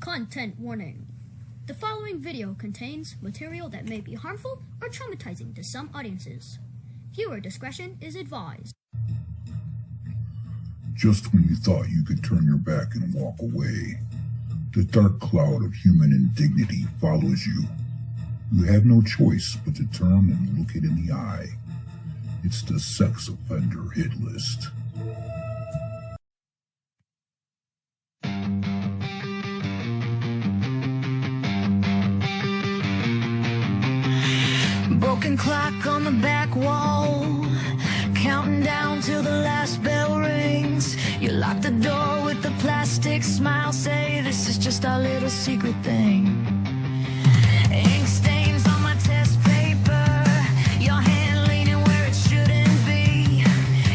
Content warning. The following video contains material that may be harmful or traumatizing to some audiences. Viewer discretion is advised. Just when you thought you could turn your back and walk away, the dark cloud of human indignity follows you. You have no choice but to turn and look it in the eye. It's the sex offender hit list. Broken clock on the back wall, counting down till the last bell rings. You lock the door with the plastic smile, say this is just our little secret thing. Ink stains on my test paper, your hand leaning where it shouldn't be.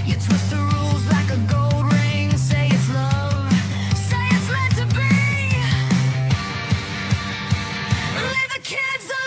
You twist the rules like a gold ring, say it's love, say it's meant to be. Leave the kids alone.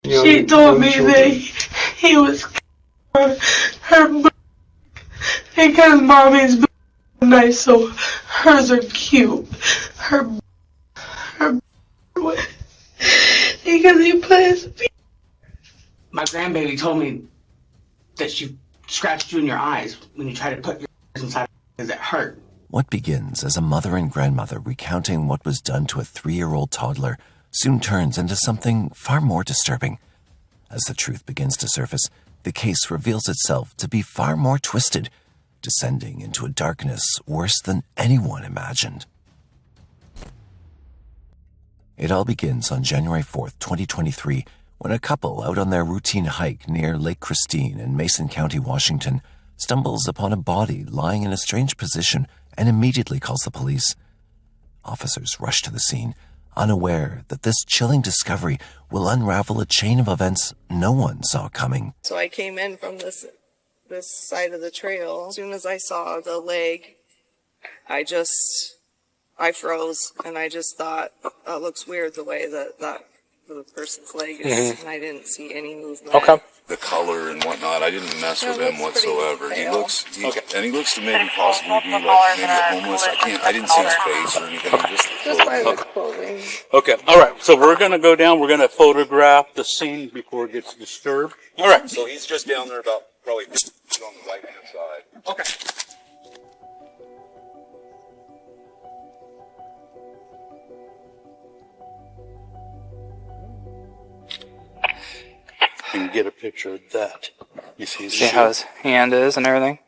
She told me that he was her because mommy's nice, so hers are cute. Her because he plays. My grandbaby told me that she scratched you in your eyes when you tried to put your inside because it hurt. What begins as a mother and grandmother recounting what was done to a 3-year-old toddler soon turns into something far more disturbing. As the truth begins to surface, the case reveals itself to be far more twisted, descending into a darkness worse than anyone imagined. It all begins on January 4th, 2023, when a couple out on their routine hike near Lake Christine in Mason County, Washington, stumbles upon a body lying in a strange position and immediately calls the police. Officers rush to the scene, unaware that this chilling discovery will unravel a chain of events no one saw coming. So I came in from this side of the trail. As soon as I saw the leg I froze, and I just thought, oh, it looks weird the way that the person's leg is, and I didn't see any movement. Okay. The color and whatnot, I didn't mess with him whatsoever. He looks to maybe possibly be like maybe homeless. I didn't see his face or anything. Just by the clothing. Okay. All right. So we're going to go down. We're going to photograph the scene before it gets disturbed. All right. So he's just down there about probably on the right hand side. Okay. You can get a picture of that. You see how his hand is and everything?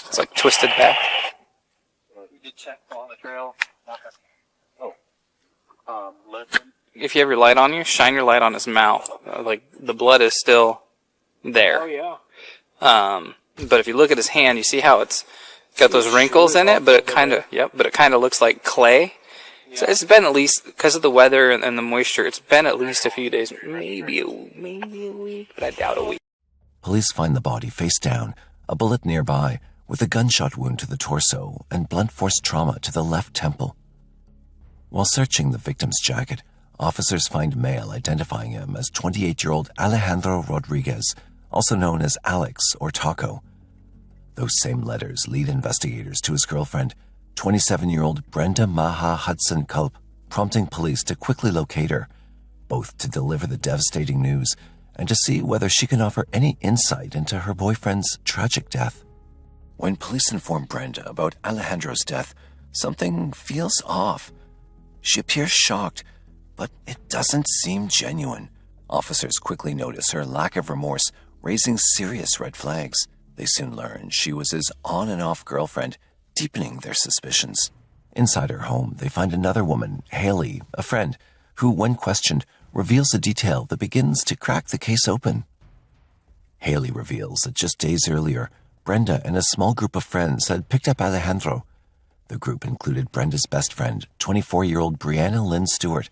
It's like twisted back. We did check on the trail. If you have your light on you, shine your light on his mouth. Like, the blood is still there. Oh, yeah. But if you look at his hand, you see how it's got those wrinkles in it, but it kind of looks like clay. So it's been at least, because of the weather and the moisture, it's been at least a few days, maybe a week, but I doubt a week. Police find the body face down, a bullet nearby, with a gunshot wound to the torso and blunt force trauma to the left temple. While searching the victim's jacket, officers find mail identifying him as 28-year-old Alejandro Rodriguez, also known as Alex or Taco. Those same letters lead investigators to his girlfriend, 27-year-old Brenda Maha Hudson Culp, prompting police to quickly locate her, both to deliver the devastating news and to see whether she can offer any insight into her boyfriend's tragic death. When police inform Brenda about Alejandro's death, something feels off. She appears shocked, but it doesn't seem genuine. Officers quickly notice her lack of remorse, raising serious red flags. They soon learn she was his on and off girlfriend, deepening their suspicions. Inside her home, they find another woman, Haley, a friend, who, when questioned, reveals a detail that begins to crack the case open. Haley reveals that just days earlier, Brenda and a small group of friends had picked up Alejandro. The group included Brenda's best friend, 24-year-old Brianna Lynn Stewart,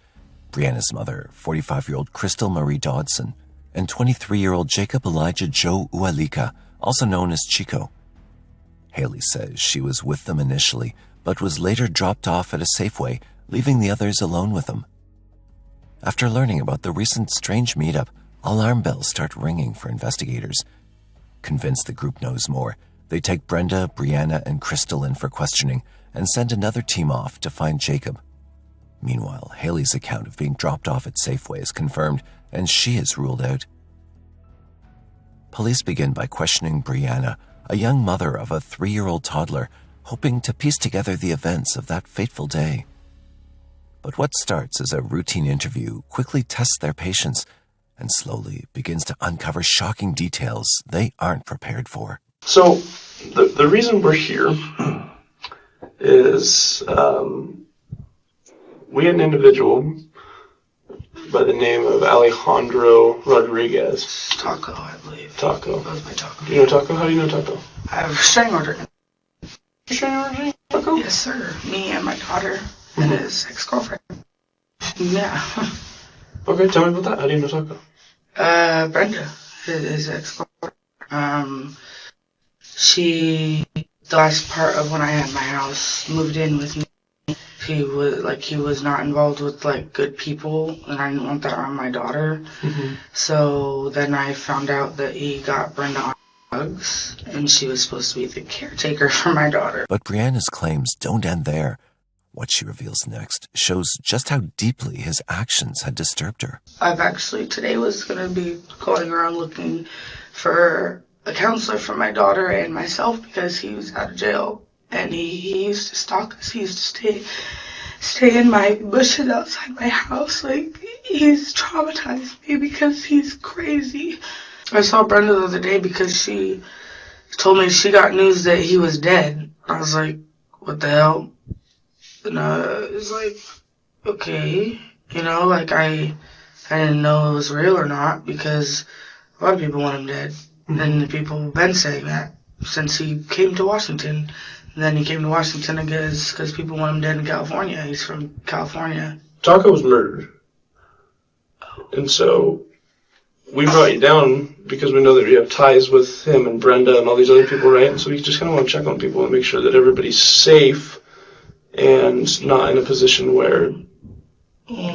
Brianna's mother, 45-year-old Crystal Marie Dodson, and 23-year-old Jacob Elijah Joe Ualika, also known as Chico. Haley says she was with them initially, but was later dropped off at a Safeway, leaving the others alone with them. After learning about the recent strange meetup, alarm bells start ringing for investigators. Convinced the group knows more, they take Brenda, Brianna, and Crystal in for questioning and send another team off to find Jacob. Meanwhile, Haley's account of being dropped off at Safeway is confirmed, and she is ruled out. Police begin by questioning Brianna, a young mother of a 3-year-old toddler, hoping to piece together the events of that fateful day. But what starts as a routine interview quickly tests their patience and slowly begins to uncover shocking details they aren't prepared for. So, the reason we're here is we had an individual by the name of Alejandro Rodriguez. Taco, I believe. Taco. That was my Taco. Do you know Taco? How do you know Taco? I have a restraining order. Restraining order, Taco? Yes, sir. Me and my daughter and his ex-girlfriend. Yeah. Okay, tell me about that. How do you know Taco? Brenda, his ex-girlfriend. She, the last part of when I had my house, moved in with me. He was not involved with good people, and I didn't want that on my daughter. Mm-hmm. So then I found out that he got Brenda on drugs, and she was supposed to be the caretaker for my daughter. But Brianna's claims don't end there. What she reveals next shows just how deeply his actions had disturbed her. I've actually today was going to be going around looking for a counselor for my daughter and myself because he was out of jail. And he used to stalk us. He used to stay in my bushes outside my house. He's traumatized me because he's crazy. I saw Brenda the other day because she told me she got news that he was dead. I was like, what the hell? And it was like, okay. I didn't know it was real or not because a lot of people want him dead. Mm-hmm. And the people have been saying that since he came to Washington. And then he came to Washington because people want him dead in California. He's from California. Taco was murdered. And so we brought you down because we know that you have ties with him and Brenda and all these other people, right? And so we just kind of want to check on people and make sure that everybody's safe and not in a position where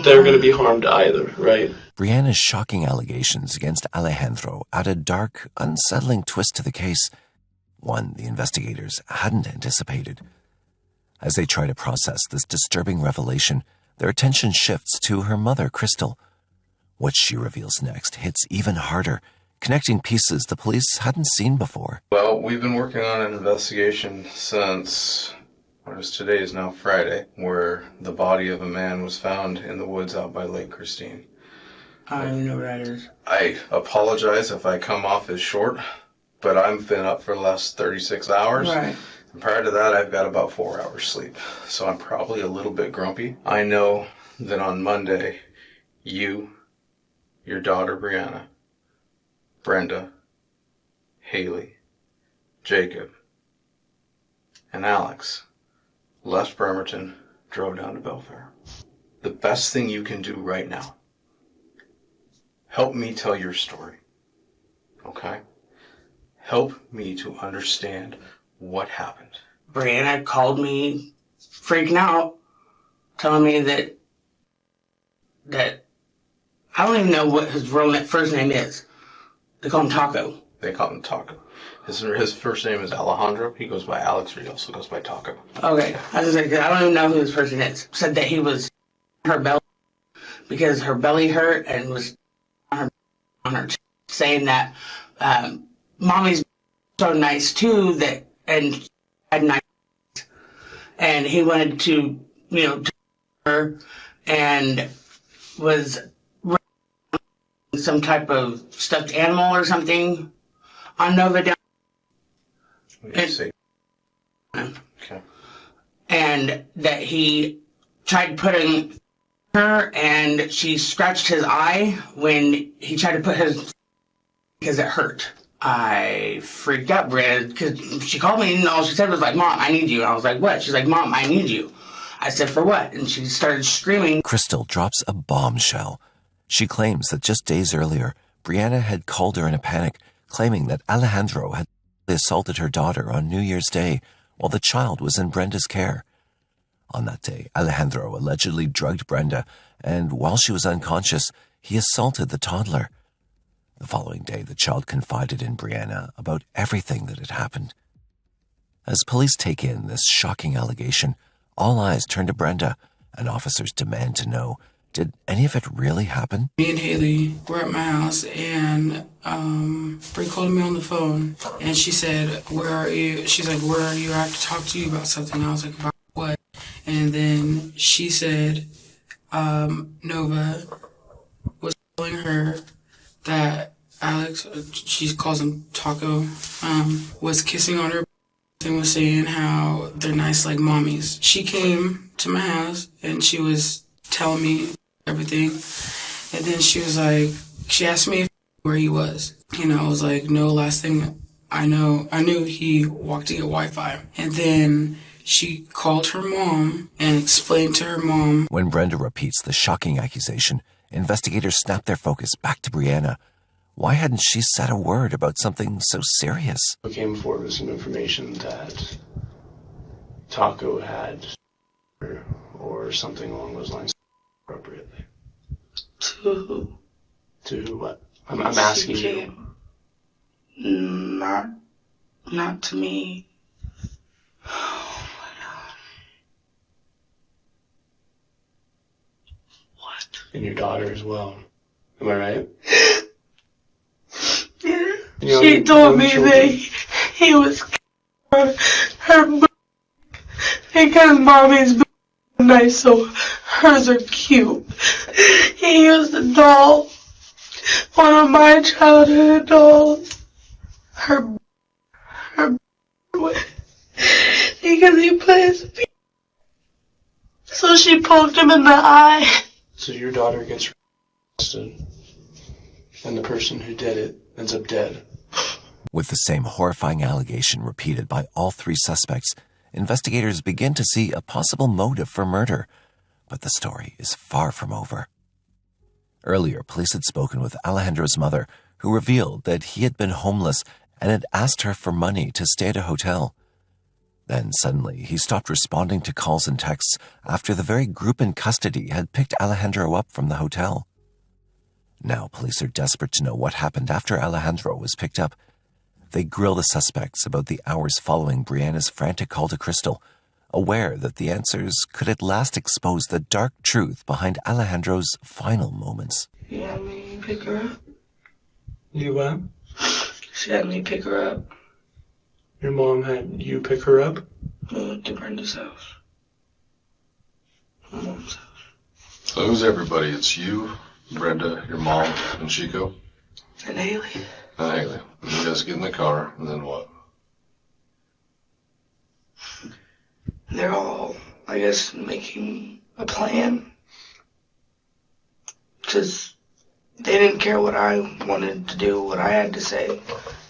they're going to be harmed either, right? Brianna's shocking allegations against Alejandro add a dark, unsettling twist to the case, one the investigators hadn't anticipated. As they try to process this disturbing revelation, their attention shifts to her mother, Crystal. What she reveals next hits even harder, connecting pieces the police hadn't seen before. Well, we've been working on an investigation since, today is now Friday, where the body of a man was found in the woods out by Lake Christine. I don't even know what that is. I apologize if I come off as short, but I've been up for the last 36 hours. Right. And prior to that, I've got about 4 hours sleep. So I'm probably a little bit grumpy. I know that on Monday, you, your daughter Brianna, Brenda, Haley, Jacob, and Alex left Bremerton, drove down to Belfair. The best thing you can do right now, help me tell your story, okay? Help me to understand what happened. Brianna called me freaking out, telling me that I don't even know what his first name is. They call him Taco. They call him Taco. His first name is Alejandro. He goes by Alex, but he also goes by Taco. Okay. I was like, I don't even know who this person is. Said that he was her belly because her belly hurt and was on her chest, saying that mommy's so nice too and had nice, and he wanted to to her and was some type of stuffed animal or something on Nova down. Okay. And that he tried putting her, and she scratched his eye when he tried to put his, because it hurt. I freaked out, Brad, because she called me and all she said was like, "Mom, I need you." And I was like, "What?" She's like, "Mom, I need you." I said, "For what?" And she started screaming. Crystal drops a bombshell. She claims that just days earlier, Brianna had called her in a panic, claiming that Alejandro had assaulted her daughter on New Year's Day while the child was in Brenda's care. On that day, Alejandro allegedly drugged Brenda, and while she was unconscious, he assaulted the toddler. The following day, the child confided in Brianna about everything that had happened. As police take in this shocking allegation, all eyes turn to Brenda, and officers demand to know, did any of it really happen? Me and Haley were at my house, and Brie called me on the phone, and she said, "Where are you?" She's like, "Where are you? I have to talk to you about something." I was like, "About what?" And then she said, Nova was telling her that Alex, she calls him Taco, was kissing on her and was saying how they're nice like mommies. She came to my house, and she was telling me everything, and then she was like, she asked me where he was, I was like, no, last thing I knew he walked to get Wi-Fi. And then she called her mom and explained to her mom. When Brenda repeats the shocking accusation, investigators snap their focus back to Brianna. Why hadn't she said a word about something so serious? We came forward with some information that Taco had or something along those lines appropriately. To who? To what? I'm asking you. Not to me. Oh my God. What? And your daughter as well. Am I right? Yeah. She told me that he was her because mommy's nice, so hers are cute. He used a doll, one of my childhood dolls, her because he plays. So she poked him in the eye. So your daughter gets arrested, and the person who did it ends up dead. With the same horrifying allegation repeated by all three suspects, investigators begin to see a possible motive for murder, but the story is far from over. Earlier, police had spoken with Alejandro's mother, who revealed that he had been homeless and had asked her for money to stay at a hotel. Then suddenly, he stopped responding to calls and texts after the very group in custody had picked Alejandro up from the hotel. Now, police are desperate to know what happened after Alejandro was picked up. They grill the suspects about the hours following Brianna's frantic call to Crystal, aware that the answers could at last expose the dark truth behind Alejandro's final moments. You had me pick her up? You what? She had me pick her up. Your mom had you pick her up? We went to Brenda's house. My mom's house. So who's everybody? It's you, Brenda, your mom, and Chico? And Haley. And Haley. You guys get in the car, and then what? They're all, I guess, making a plan. Because they didn't care what I wanted to do, what I had to say.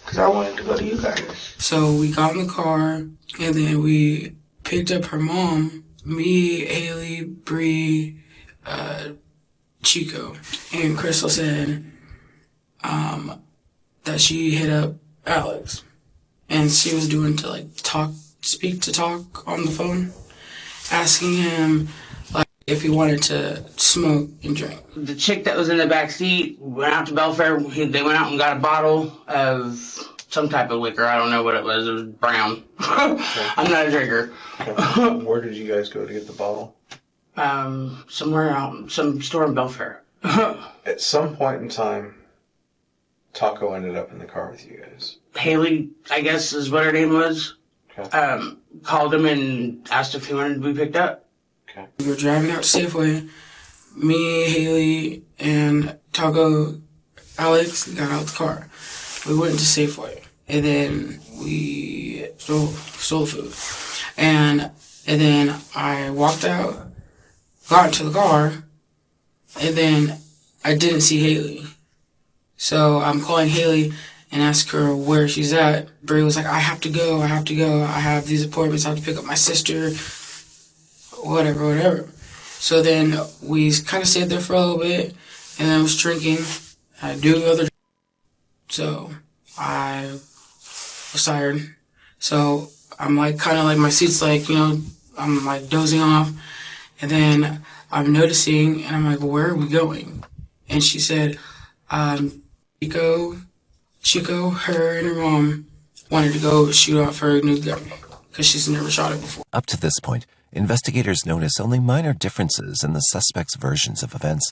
Because I wanted to go to you guys. So we got in the car, and then we picked up her mom, me, Haley, Bree, Chico. And Crystal said that she hit up Alex. And she was doing to, like, speak to talk on the phone, asking him, like, if he wanted to smoke and drink. The chick that was in the back seat went out to Belfair. They went out and got a bottle of some type of liquor. I don't know what it was. It was brown. I'm not a drinker. Where did you guys go to get the bottle? Somewhere out, some store in Belfair. At some point in time, Taco ended up in the car with you guys. Haley, I guess is what her name was, Okay. called him and asked if he wanted to be picked up. Okay. We were driving out to Safeway. Me, Haley, and Taco, Alex got out the car. We went to Safeway, and then we stole food. And then I walked out, got into the car, and then I didn't see Haley. So I'm calling Haley and ask her where she's at. Brie was like, I have to go. I have these appointments. I have to pick up my sister. Whatever. So then we kind of stayed there for a little bit, and then I was drinking. I do other. So I was tired. So I'm like, kind of like my seat's like, I'm like dozing off. And then I'm noticing, and I'm like, where are we going? And she said, Chico, her and her mom wanted to go shoot off her new gun because she's never shot it before. Up to this point, investigators notice only minor differences in the suspects' versions of events,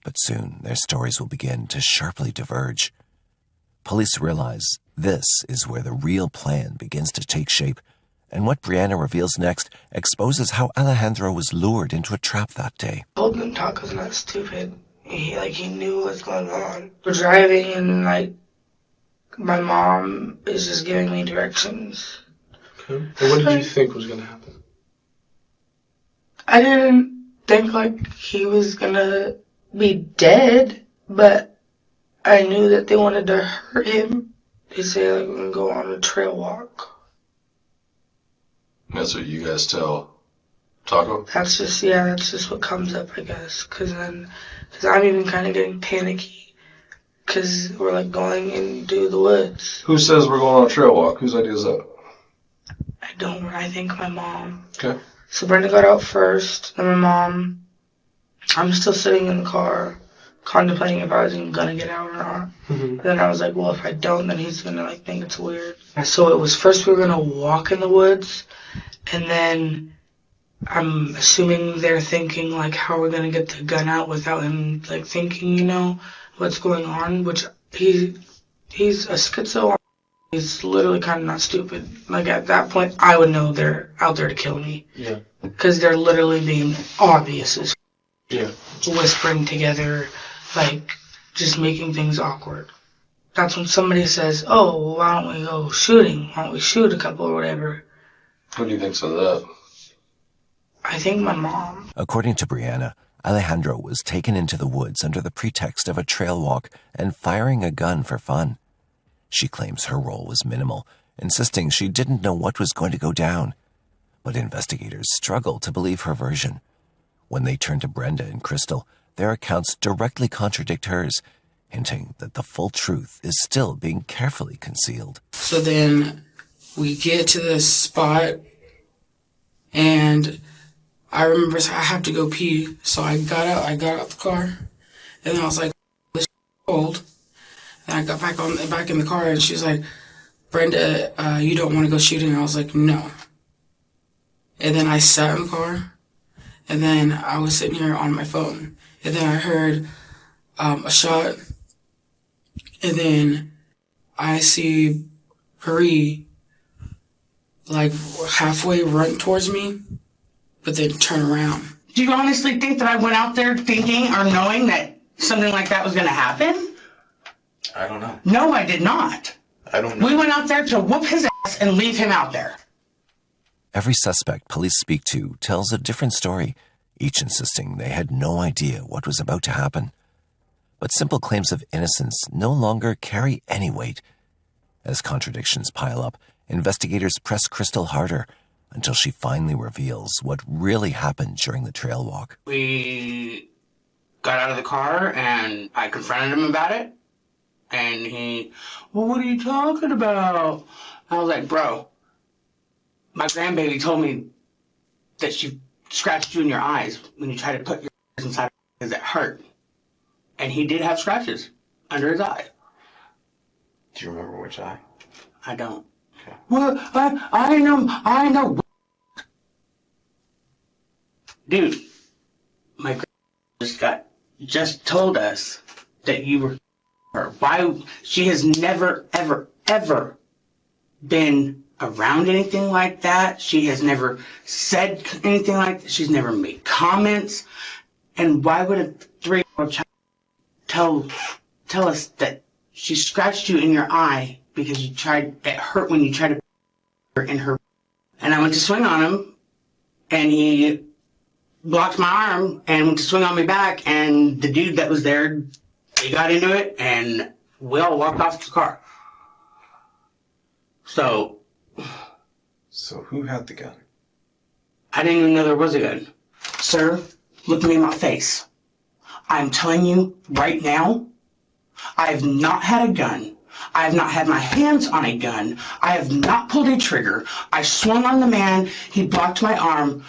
but soon their stories will begin to sharply diverge. Police realize this is where the real plan begins to take shape, and what Brianna reveals next exposes how Alejandro was lured into a trap that day. I told him Taco's not stupid. He knew what's going on. We're driving and, my mom is just giving me directions. Okay. And what did you think was going to happen? I didn't think, he was going to be dead, but I knew that they wanted to hurt him. They say, we're going to go on a trail walk. That's what you guys tell Taco? That's just what comes up, I guess. Because I'm even kind of getting panicky. Because we're, going into the woods. Who says we're going on a trail walk? Whose idea is that? I think my mom. Okay. So Brenda got out first, and my mom. I'm still sitting in the car, contemplating if I was even going to get out or not. Mm-hmm. Then I was like, well, if I don't, then he's going to, think it's weird. So it was first we were going to walk in the woods, and then I'm assuming they're thinking, how are we going to get the gun out without him, thinking, what's going on, which he's a schizo. He's literally kind of not stupid. At that point, I would know they're out there to kill me. Yeah. Because they're literally being obvious as yeah. Whispering together, just making things awkward. That's when somebody says, oh, well, why don't we go shooting? Why don't we shoot a couple or whatever? Who do you think's of that? I think my mom. According to Brianna, Alejandro was taken into the woods under the pretext of a trail walk and firing a gun for fun. She claims her role was minimal, insisting she didn't know what was going to go down. But investigators struggle to believe her version. When they turn to Brenda and Crystal, their accounts directly contradict hers, hinting that the full truth is still being carefully concealed. So then we get to this spot, and I remember I have to go pee. So I got out the car, and then I was like, this is cold. And I got back in the car, and she's like, Brenda, you don't want to go shooting? I was like, no. And then I sat in the car, and then I was sitting here on my phone, and then I heard a shot, and then I see Marie like halfway run towards me, but then turn around. Do you honestly think that I went out there thinking or knowing that something like that was going to happen? I don't know. No, I did not. I don't know. We went out there to whoop his ass and leave him out there. Every suspect police speak to tells a different story, each insisting they had no idea what was about to happen. But simple claims of innocence no longer carry any weight. As contradictions pile up, investigators press Crystal harder until she finally reveals what really happened during the trail walk. We got out of the car, and I confronted him about it. And he, well, what are you talking about? I was like, bro, my grandbaby told me that she scratched you in your eyes when you tried to put your eyes inside because it hurt. And he did have scratches under his eye. Do you remember which eye? I don't. Okay. Well, I know. Dude, my grandma just told us that you were her. Why? She has never, ever been around anything like that. She has never said anything like that. She's never made comments. And why would a 3-year-old child tell us that she scratched you in your eye because it hurt when you tried to put her in her. And I went to swing on him, and he blocked my arm and went to swing on me back, and the dude that was there, he got into it, and we all walked off the car. So who had the gun? I didn't even know there was a gun. Sir, look me in my face. I'm telling you right now, I have not had a gun. I have not had my hands on a gun. I have not pulled a trigger. I swung on the man. He blocked my arm.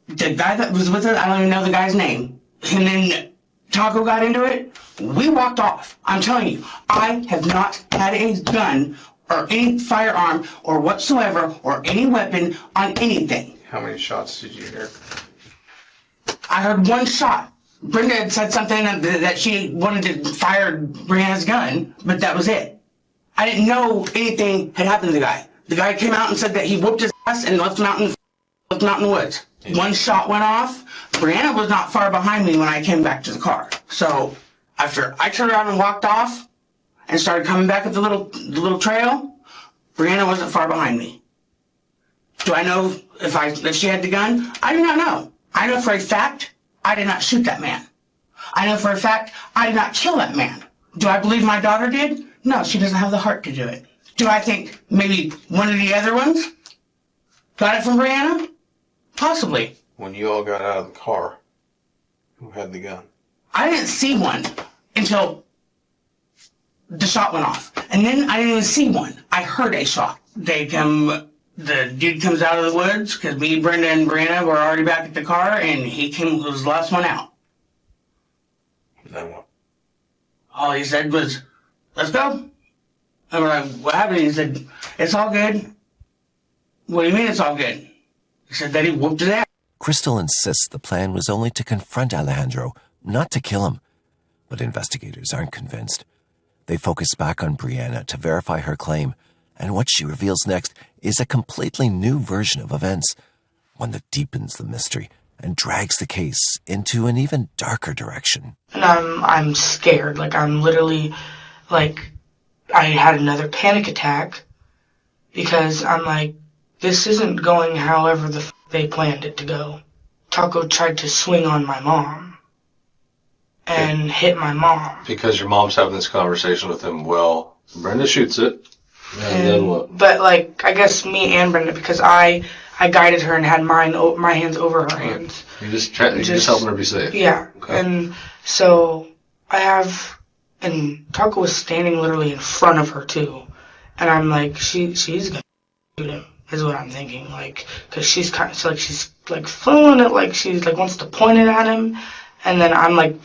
The guy that was with us, I don't even know the guy's name. And then Taco got into it. We walked off. I'm telling you, I have not had a gun or any firearm or whatsoever or any weapon on anything. How many shots did you hear? I heard one shot. Brenda had said something that she wanted to fire Brianna's gun, but that was it. I didn't know anything had happened to the guy. The guy came out and said that he whooped his ass and left him out in the woods. One shot went off. Brianna was not far behind me when I came back to the car. So after I turned around and walked off and started coming back up the little trail, Brianna wasn't far behind me. Do I know if she had the gun? I do not know. I know for a fact I did not shoot that man. I know for a fact I did not kill that man. Do I believe my daughter did? No, she doesn't have the heart to do it. Do I think maybe one of the other ones got it from Brianna? Possibly. When you all got out of the car, who had the gun? I didn't see one until the shot went off. And then I didn't even see one. I heard a shot. The dude comes out of the woods, because me, Brenda, and Brianna were already back at the car, and he was the last one out. And then what? All he said was, let's go. And we're like, what happened? He said, it's all good. What do you mean it's all good? He said that he whooped his ass. Crystal insists the plan was only to confront Alejandro, not to kill him. But investigators aren't convinced. They focus back on Brianna to verify her claim, and what she reveals next is a completely new version of events, one that deepens the mystery and drags the case into an even darker direction. And I'm scared. I'm literally, I had another panic attack because I'm this isn't going however they planned it to go. Taco tried to swing on my mom and hit my mom. Because your mom's having this conversation with him, Brenda shoots it. And then what? But I guess me and Brenda, because I I guided her and had my hands over her hands. You're just helping her be safe. Yeah. Okay. And so and Taco was standing literally in front of her too. And I'm like, she's gonna shoot him, is what I'm thinking. Like, cause she's she's flailing it, like she's like wants to point it at him. And then I'm like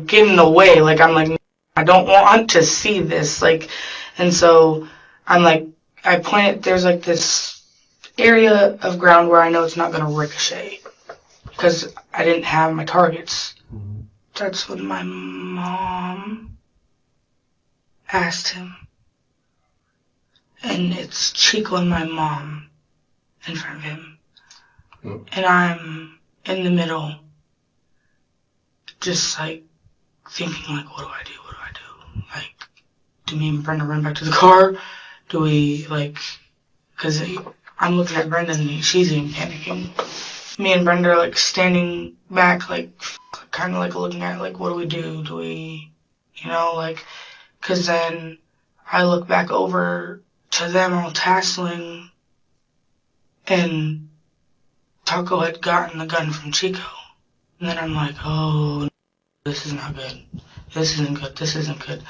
getting away. Like, I'm like, I don't want to see this. Like, and so I'm like, I point it, there's like this area of ground where I know it's not going to ricochet because I didn't have my targets. That's when my mom asked him. And it's Chico and my mom in front of him. And I'm in the middle, just like thinking like, what do I do? Like, do me and Brenda run back to the car? Do we, like, because I'm looking at Brenda and she's even panicking. Me and Brenda are, like, standing back, like, kind of, like, looking at, like, what do we do? Do we, you know, like, because then I look back over to them all tasseling, and Taco had gotten the gun from Chico. And then I'm like, oh, this is not good. This isn't good.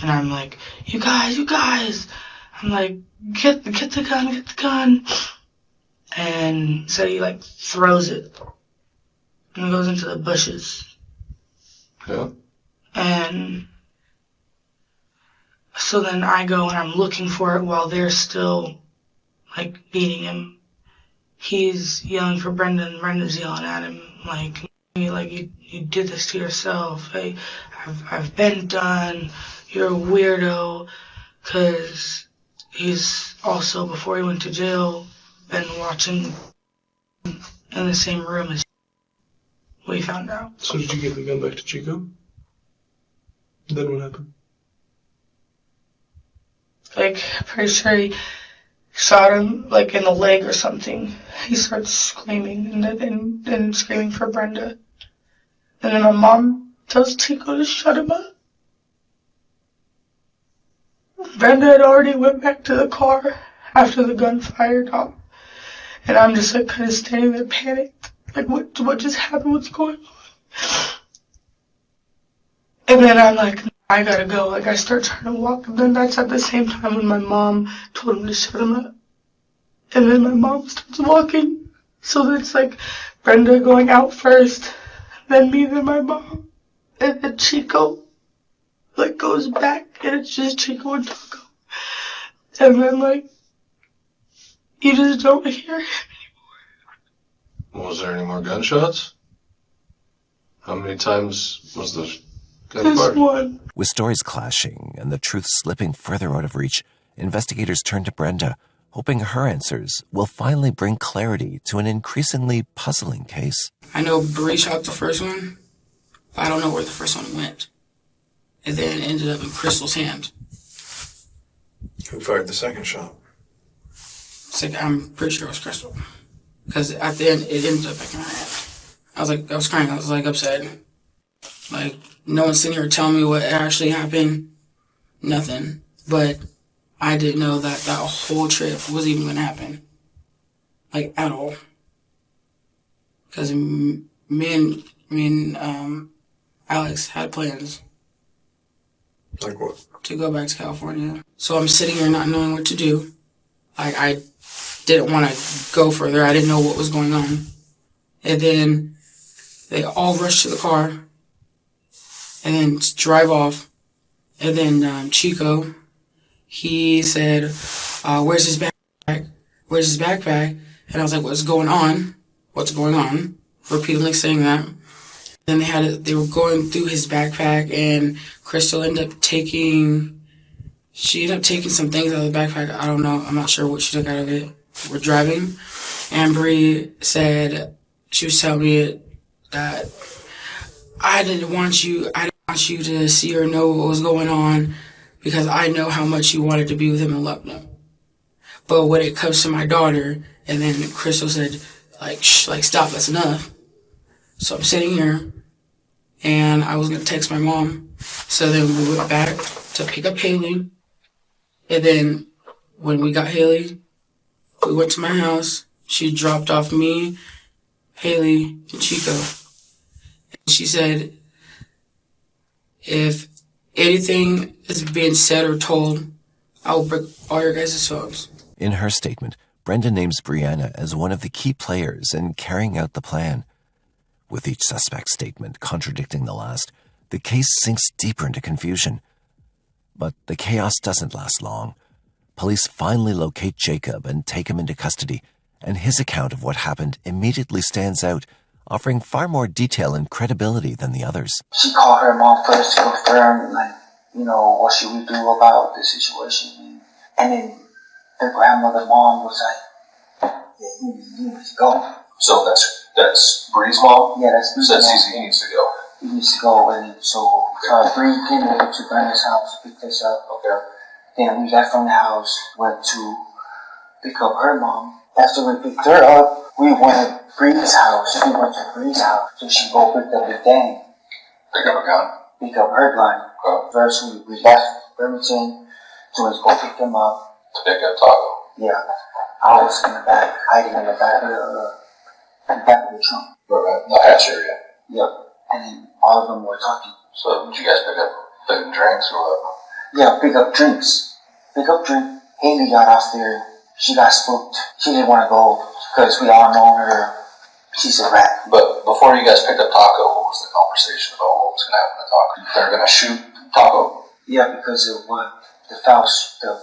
And I'm like, you guys. I'm like, get the gun. And so he like throws it. And it goes into the bushes. Yeah. And so then I go and I'm looking for it while they're still like beating him. He's yelling for Brenda and Brenda's yelling at him like you did this to yourself. Hey, I've been done. You're a weirdo. Cause he's also, before he went to jail, been watching in the same room as we found out. So did you give the gun back to Chico? Then what happened? Like, I'm pretty sure he shot him, like, in the leg or something. He starts screaming and screaming for Brenda. And then my mom tells Chico to shut him up. Brenda had already went back to the car after the gun fired off. And I'm just, like, kind of standing there panicked. Like, what just happened? What's going on? And then I'm like, I gotta go. Like, I start trying to walk. And then that's at the same time when my mom told him to shut him up. And then my mom starts walking. So it's like Brenda going out first, then me, then my mom. And then Chico, like, goes back, and it's just Chico and Taco. And then, like, you just don't hear him anymore. Was there any more gunshots? How many times was the gun Just fired? one. With stories clashing and the truth slipping further out of reach, investigators turn to Brenda, hoping her answers will finally bring clarity to an increasingly puzzling case. I know Bree shot the first one, but I don't know where the first one went. And then it ended up in Crystal's hand. Who fired the second shot? It's like, I'm pretty sure it was Crystal. Because at the end, it ended up back in her hand. I was crying. I was like upset. Like, no one's sitting here telling me what actually happened. Nothing. But I didn't know that whole trip was even going to happen. Like, at all. Because me and Alex had plans. Like what? To go back to California. So I'm sitting here not knowing what to do. I didn't want to go further. I didn't know what was going on. And then they all rushed to the car and then drive off. And then Chico, he said, where's his backpack? Where's his backpack? And I was like, what's going on? What's going on? Repeatedly saying that. Then they were going through his backpack, and Crystal ended up taking some things out of the backpack. I don't know. I'm not sure what she took out of it. We're driving, and Bree said, she was telling me that I didn't want you to see or know what was going on because I know how much you wanted to be with him and loved him. But when it comes to my daughter, and then Crystal said, stop, that's enough. So I'm sitting here, and I was going to text my mom. So then we went back to pick up Haley. And then when we got Haley, we went to my house. she dropped off me, Haley, and Chico. And she said, if anything is being said or told, I will break all your guys' phones. In her statement, Brenda names Brianna as one of the key players in carrying out the plan. With each suspect's statement contradicting the last, the case sinks deeper into confusion. But the chaos doesn't last long. Police finally locate Jacob and take him into custody, and his account of what happened immediately stands out, offering far more detail and credibility than the others. She called her mom first to confirm, what should we do about the situation? And then the grandmother mom was like, yeah, he needs to go. So that's Bree's mom? Yeah, that's Bree's mom. He needs to go. He needs to go, and so Bree came over to Brenda's house to pick this up. Okay. Then we left from the house, went to pick up her mom. After we picked her up, we went to Bree's house. We went to Bree's house, so she go pick up the thing. Pick up a gun? Pick up her gun. Okay. First, we left Birmingham, so let's go pick them up. To pick up Taco? Yeah. I was in the back, hiding in the back of the trunk. Right, the hatch area? Yep. And then all of them were talking. So did you guys pick up food and drinks or what? Yeah, pick up drinks. Pick up drink. Haley got off there. She got spooked. She didn't want to go because we all know her. She's a rat. But before you guys picked up Taco, what was the conversation about what was going to happen to Taco? They're going to shoot Taco? Yeah, because of what the foul stuff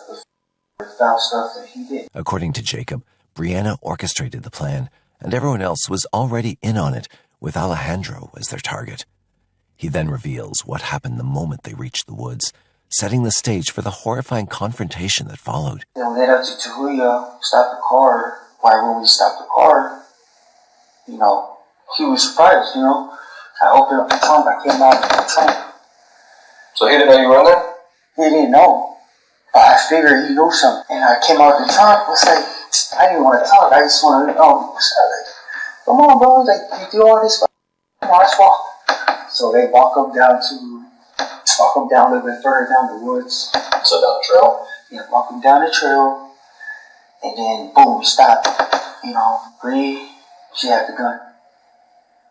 that he did. According to Jacob, Brianna orchestrated the plan, and everyone else was already in on it, with Alejandro as their target. He then reveals what happened the moment they reached the woods, setting the stage for the horrifying confrontation that followed. They led up to Tahuya, stopped the car. When we stopped the car, he was surprised, I opened up the trunk, I came out of the trunk. So he didn't know you were in there? He didn't know. But I figured he knew something. And I came out of the trunk, I was like, I didn't want to talk, I just wanted to know. Come on, bro, you do all this, let's walk. So they walk them down a little bit further down the woods. So down the trail? Yeah, walk them down the trail. And then, boom, we stopped. Bree, she had the gun.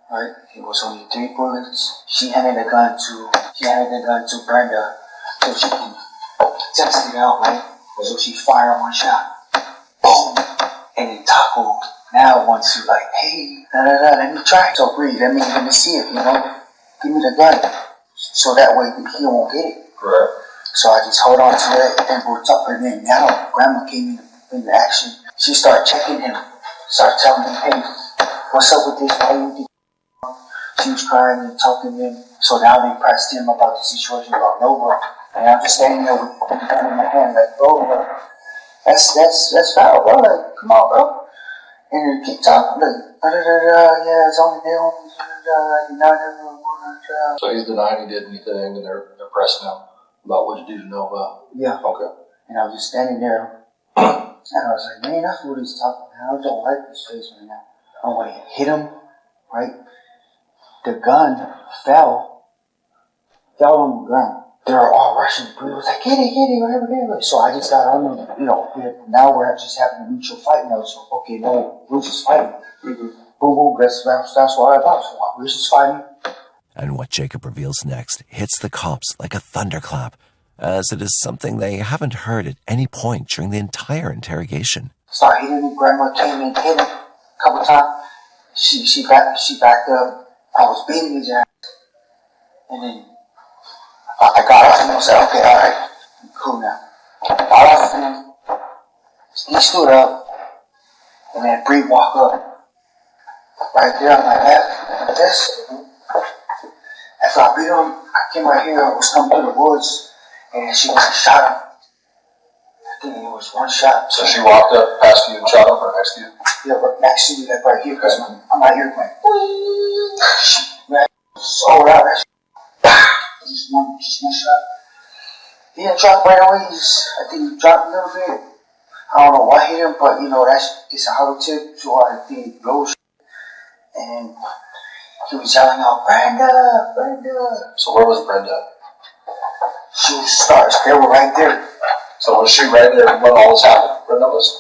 Right? It was only 3 bullets. She handed the gun to Brenda so she can test it out, right? So she fired 1 shot. Boom! And then Taco now wants to hey, let me try. So Bree, let me see it, Give me the gun. So that way he won't get it. Correct. So I just hold on to it and we're talking. And then now Grandma came into action. She started checking him. Started telling him, hey, what's up with this? Why you did? She was crying and talking to him. So now they pressed him about the situation about Nova. And I'm just standing there with the gun in my hand, bro, that's foul, bro. Come on, bro. And they keep talking, yeah, it's only there. So he's denying he did anything, and they're pressing him about what to do to Nova. Yeah. Okay. And I was just standing there, and I was like, man, that's what he's talking about. I don't like this face right now. And when he hit him, right, the gun fell on the ground. They were all rushing. Bree was like, get it, whatever. So I just got on them, now we're just having a mutual fight now. So, okay, no, we're just fighting. Boom, boom, that's what I thought. So we're just fighting. And what Jacob reveals next hits the cops like a thunderclap, as it is something they haven't heard at any point during the entire interrogation. Started hitting me. Grandma came in, hit him a couple times. She backed up. I was beating his ass. And then I got off him and said, okay, all right, I'm cool now. Got off him. He stood up. And then Bree walked up. Right there on my left. Like this. After I beat him, I came right here. I was coming through the woods. And she went and shot him. I think it was 1 shot. So she walked up past you and shot him or next to you? Yeah, right next to me, right here, because I'm right here going, man, so loud. Just one shot. He didn't drop right away. I think he dropped a little bit. I don't know what hit him, but it's a hollow tip, so I think it blows. And he was yelling out, Brenda, Brenda. So where was Brenda? She was stars. They were right there. So was she right there when all this happened? Brenda was?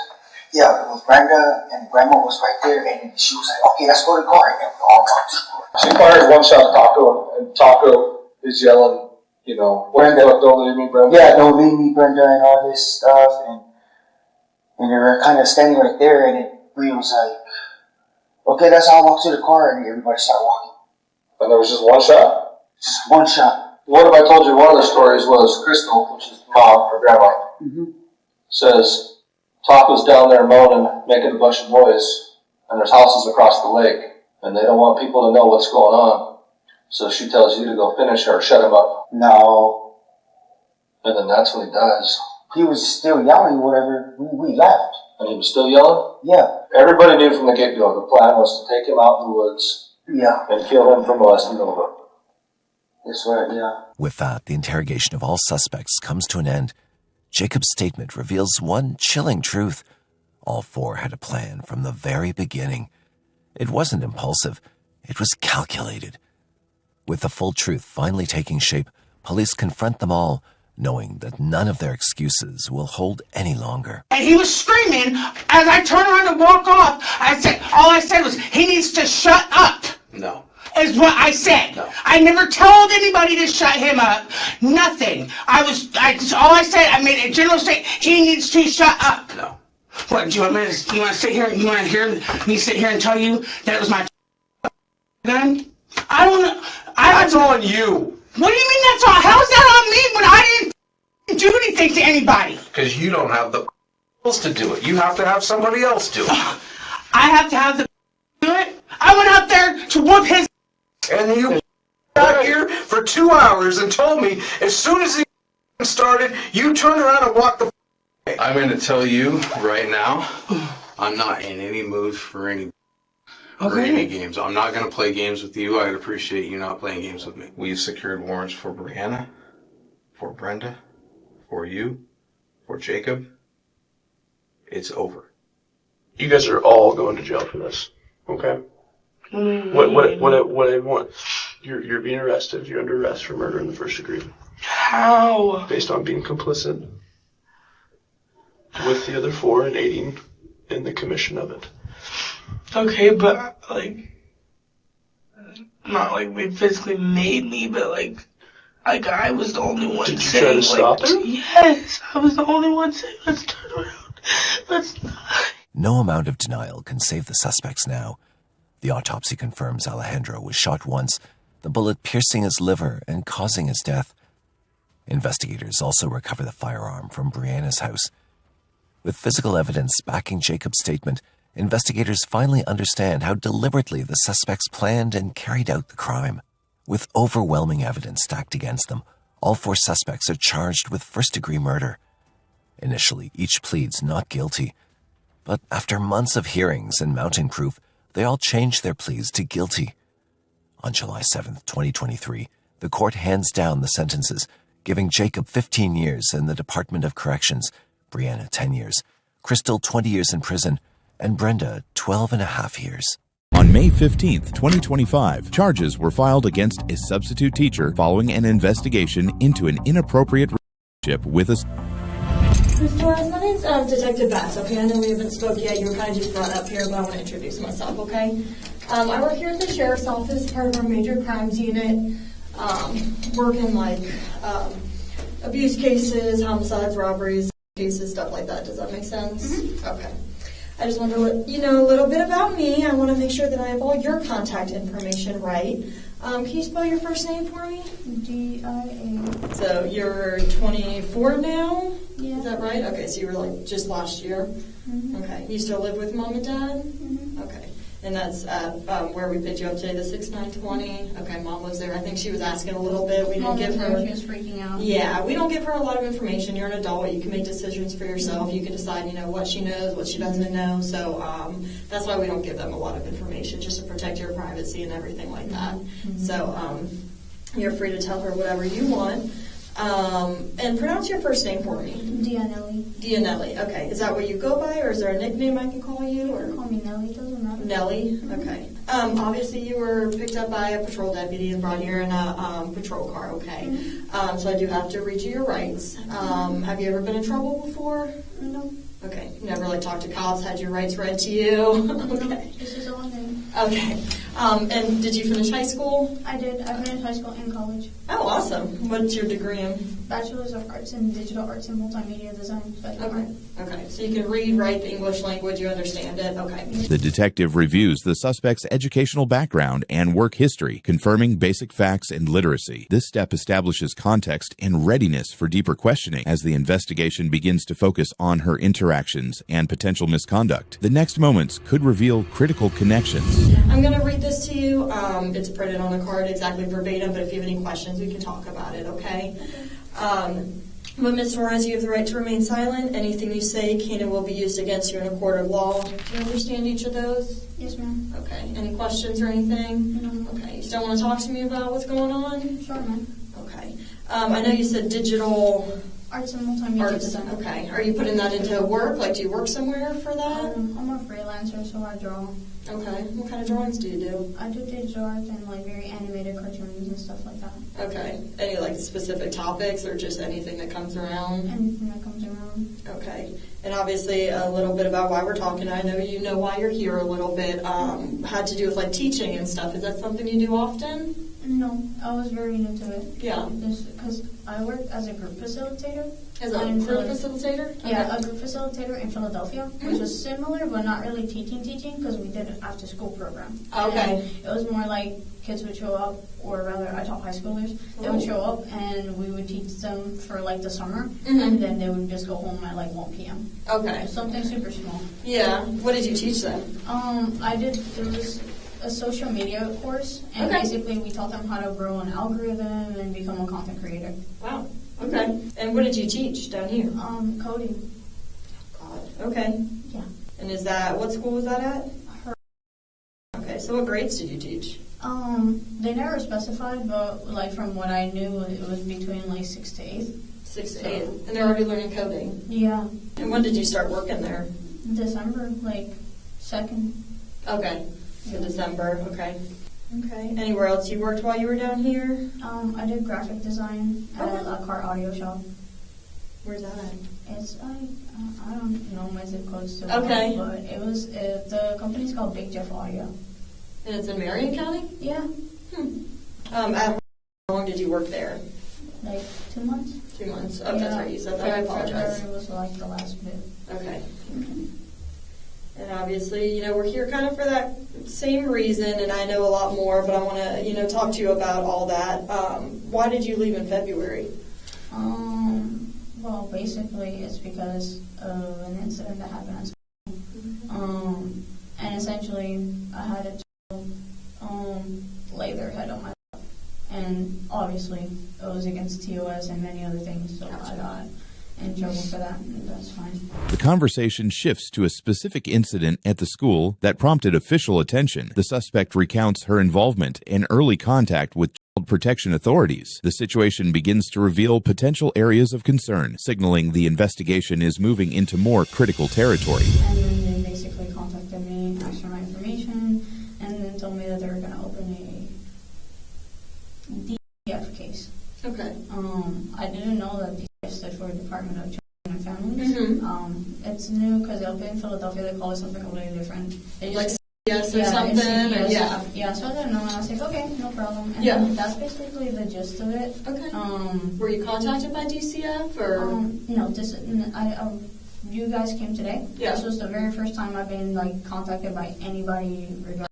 Yeah, with Brenda, and Grandma was right there, and she was like, okay, let's go to the car, and we all got to the car. She fires one shot at Taco, and Taco is yelling, you know, Brenda, don't leave me, Brenda. Yeah, don't leave me, Brenda, and all this stuff, and they were kind of standing right there, and then Bree was like, okay, let's all walk to the car, and everybody started walking. And there was just one shot? Just one shot. What if I told you one of the stories was Crystal, which is mom or grandma, says Taco's down there moaning, making a bunch of noise, and there's houses across the lake, and they don't want people to know what's going on. So she tells you to go finish her or shut him up. No. And then that's what he does. He was still yelling whatever. We left. And he was still yelling? Yeah. Everybody knew from the get-go the plan was to take him out in the woods and kill him from West Nova. That's right, yeah. With that, the interrogation of all suspects comes to an end. Jacob's statement reveals one chilling truth. All four had a plan from the very beginning. It wasn't impulsive. It was calculated. With the full truth finally taking shape, police confront them all, knowing that none of their excuses will hold any longer. And he was screaming as I turned around to walk off. All I said was, he needs to shut up. No. Is what I said. No. I never told anybody to shut him up. Nothing. All I said, I made a general statement, he needs to shut up. No. What, do you want me to, you want to sit here, you want to hear me sit here and tell you that it was my gun? I don't know. That's on you. What do you mean that's on? How's that on me when I didn't do anything to anybody? Because you don't have the to do it. You have to have somebody else do it. I have to have the do it? I went out there to whoop his. And you out here for 2 hours and told me as soon as he started, you turned around and walked the I'm going to tell you right now, I'm not in any mood for any games. I'm not going to play games with you. I'd appreciate you not playing games with me. We've secured warrants for Brianna, for Brenda, for you, for Jacob. It's over. You guys are all going to jail for this, okay? What I want, you're being arrested. You're under arrest for murder in the first degree. How? Based on being complicit with the other four and aiding in the commission of it. Okay, but not like they physically made me, but like I was the only one Did you saying, try to stop them? Yes, I was the only one saying, let's turn around. Let's not. No amount of denial can save the suspects now. The autopsy confirms Alejandro was shot once, the bullet piercing his liver and causing his death. Investigators also recover the firearm from Brianna's house. With physical evidence backing Jacob's statement, investigators finally understand how deliberately the suspects planned and carried out the crime. With overwhelming evidence stacked against them, all four suspects are charged with first-degree murder. Initially, each pleads not guilty, but after months of hearings and mounting proof, they all changed their pleas to guilty. On July 7th, 2023, the court hands down the sentences, giving Jacob 15 years in the Department of Corrections, Brianna 10 years, Crystal 20 years in prison, and Brenda 12 and a half years. On May 15th, 2025, charges were filed against a substitute teacher following an investigation into an inappropriate relationship with a... Ms. Torres, my name's Detective Bass, okay? I know we haven't spoke yet. You were kind of just brought up here, but I want to introduce myself, okay? I work here at the Sheriff's Office, part of our Major Crimes Unit, working like abuse cases, homicides, robberies, cases, stuff like that. Does that make sense? Mm-hmm. Okay. I just want to let you know a little bit about me. I want to make sure that I have all your contact information right. Can you spell your first name for me? D-I-A. So you're 24 now? Yeah. Is that right? Okay, so you were like just last year? Mm-hmm. Okay. You still live with mom and dad? Mm-hmm. Okay. And that's where we picked you up today, the 6920. Okay, mom lives there. I think she was asking a little bit. We didn't give her. She was freaking out. Yeah, we don't give her a lot of information. You're an adult. You can make decisions for yourself. You can decide, what she knows, what she doesn't know. So that's why we don't give them a lot of information, just to protect your privacy and everything like that. Mm-hmm. So you're free to tell her whatever you want. And pronounce your first name for me. Dianelli. Dianelli. Okay. Is that what you go by, or is there a nickname I can call you? Or call me Nellie. Doesn't matter. Nellie. Okay. Obviously, you were picked up by a patrol deputy and brought here in a patrol car. Okay. Mm-hmm. So I do have to read you your rights. Have you ever been in trouble before? No. Okay. Never like talked to cops, had your rights read to you? Okay. This is the one thing. Okay. And did you finish high school? I did. I finished high school and college. Oh, awesome. What's your degree in? Bachelor's of Arts in Digital Arts and Multimedia Design. Okay. Okay. So you can read, write the English language, you understand it. Okay. The detective reviews the suspect's educational background and work history, confirming basic facts and literacy. This step establishes context and readiness for deeper questioning as the investigation begins to focus on her interactions and potential misconduct. The next moments could reveal critical connections. I'm going to read this to you. It's printed on a card exactly verbatim, but if you have any questions, we can talk about it, okay? But Ms. Torres, you have the right to remain silent. Anything you say can and will be used against you in a court of law. Do you understand each of those? Yes, ma'am. Okay. Any questions or anything? No. Okay. You still want to talk to me about what's going on? Sure, ma'am. Okay. I know you said digital Arts and Multimedia Design. Okay. Are you putting that into work? Like, do you work somewhere for that? I'm a freelancer, so I draw. Okay. What kind of drawings do you do? I do digital art and like very animated cartoons and stuff like that. Okay. Any like specific topics or just anything that comes around? Anything that comes around. Okay. And obviously a little bit about why we're talking. I know you know why you're here a little bit. Had to do with like teaching and stuff. Is that something you do often? No, I was very new to it. Yeah. Because I work as a group facilitator. As a group facilitator? Yeah, a group facilitator in Philadelphia, which was similar, but not really teaching, because we did an after-school program. Okay. And it was more like kids would show up, or rather, I taught high schoolers. They would show up, and we would teach them for like the summer, and then they would just go home at like 1 p.m. Okay. Something super small. Yeah. What did you teach them? It was a social media course, and basically we taught them how to grow an algorithm and become a content creator. Wow. Okay. And what did you teach down here? Coding. God. Okay. Yeah. And what school was that at? Okay. So what grades did you teach? They never specified, but like from what I knew, it was between like 6 to 8. 6 to 8. And they're already learning coding? Yeah. And when did you start working there? December, like 2nd. Okay. So December, okay. Okay. Anywhere else you worked while you were down here? I did graphic design at a car audio shop. Where's that at? It's I don't know my zip codes too Okay. well, but it was the company's called Big Jeff Audio. And it's in Marion County? Yeah. How long did you work there? Like 2 months. 2 months. Oh, that's right. You said that. I apologize. February was like the last bit. Okay. And obviously, we're here kind of for that same reason, and I know a lot more, but I want to, talk to you about all that. Why did you leave in February? Well, basically, it's because of an incident that happened at school. And essentially, I had a child lay their head on my lap. And obviously, it was against TOS and many other things, so I got in trouble for that, and that's fine. The conversation shifts to a specific incident at the school that prompted official attention. The suspect recounts her involvement and early contact with child protection authorities. The situation begins to reveal potential areas of concern, signaling the investigation is moving into more critical territory. And then they basically contacted me, asked for my information, and then told me that they were going to open a DCF case. Okay. I didn't know that DCF stood for Department of Children and Families. It's new because up in Philadelphia they call it something completely different. They like CPS or something? Yeah, so I didn't know, and I was like, okay, no problem. And that's basically the gist of it. Okay. Were you contacted by DCF or? No, you guys came today. Yeah. This was the very first time I've been like contacted by anybody regarding.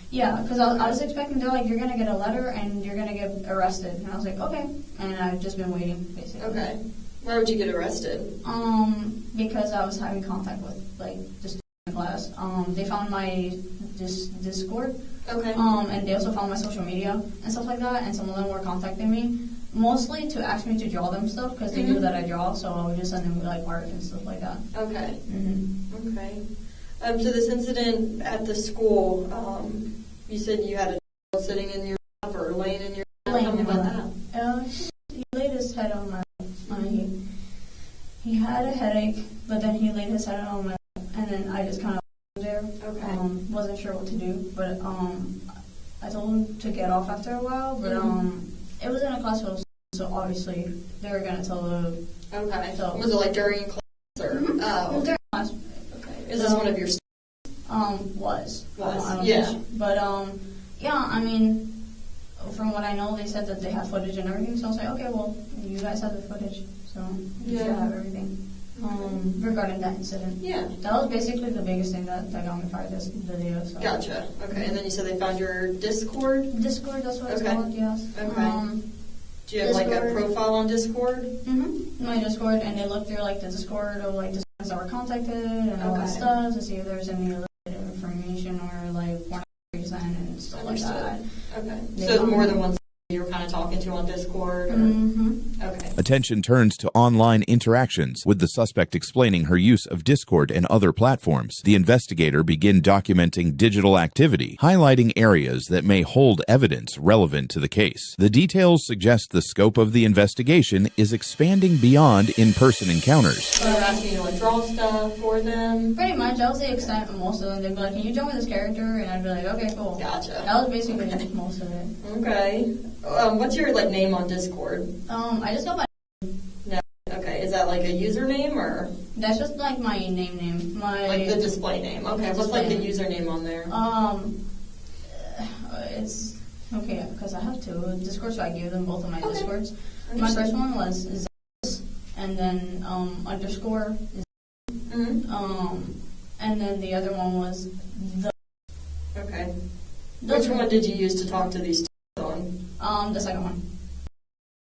Yeah, because I was expecting they're like, you're going to get a letter and you're going to get arrested. And I was like, okay. And I've just been waiting, basically. Okay. Why would you get arrested? Because I was having contact with, like, the student class. They found my Discord. Okay. And they also found my social media and stuff like that. And some of them were contacting me, mostly to ask me to draw them stuff because they knew that I draw. So I would just send them, like, art and stuff like that. Okay. Okay. So this incident at the school, you said you had a child sitting in your lap or laying in your lap. Tell me about that. He laid his head on my lap. He had a headache, but then he laid his head on my lap, and then I just kind of there. Okay. Wasn't sure what to do, but I told him to get off after a while, but it was in a class full of students, so obviously they were going to tell the... Okay. So, was it like during class or... Oh. During last week. Okay. Is this one of your Was. Yeah. But, yeah, I mean, from what I know, they said that they have footage and everything, so I was like, okay, well, you guys have the footage, so you should have everything. Regarding that incident. Yeah. That was basically the biggest thing that got me fired this video. So. Gotcha. Okay. And then you said they found your Discord? Discord, that's what it's called, yes. Okay. Do you have like a profile on Discord? Mm-hmm. My Discord, and they looked through like the Discord of like the students that were contacted and all that stuff to see if there's any other information or like pornography and stuff like that. Okay. So it's more than one you were kind of talking to on Discord? Or? Okay. Attention turns to online interactions, with the suspect explaining her use of Discord and other platforms. The investigator began documenting digital activity, highlighting areas that may hold evidence relevant to the case. The details suggest the scope of the investigation is expanding beyond in-person encounters. So they're asking you to like draw stuff for them? Pretty much. That was the extent of most of them. They'd be like, can you draw me this character? And I'd be like, okay, cool. Gotcha. That was basically most of it. Okay. What's your like name on Discord? I just go by. No. Okay. Is that like a username or? That's just like my name. Like the display name. Okay. What's like the username on there? It's okay because I have two Discords, so I give them both of my Discords. My first one was Z's, and then underscore. And then the other one was the. Okay. Which one did you use to talk to these two on? The second one.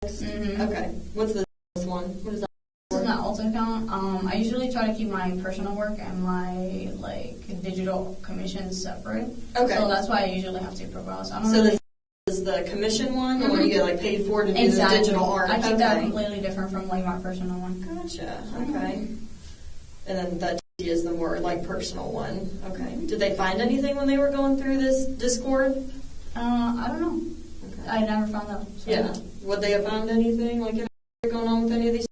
Okay. What's the one? What is that? This is my alt account. I usually try to keep my personal work and my like digital commissions separate. Okay. So that's why I usually have two profiles. This is the commission one, or you get like paid for to do the digital art? I keep that completely different from like my personal one. Gotcha. Okay. And then that is the more like personal one. Okay. Did they find anything when they were going through this Discord? I don't know. Okay. I never found out. So. Yeah. Would they have found anything like going on with any of these?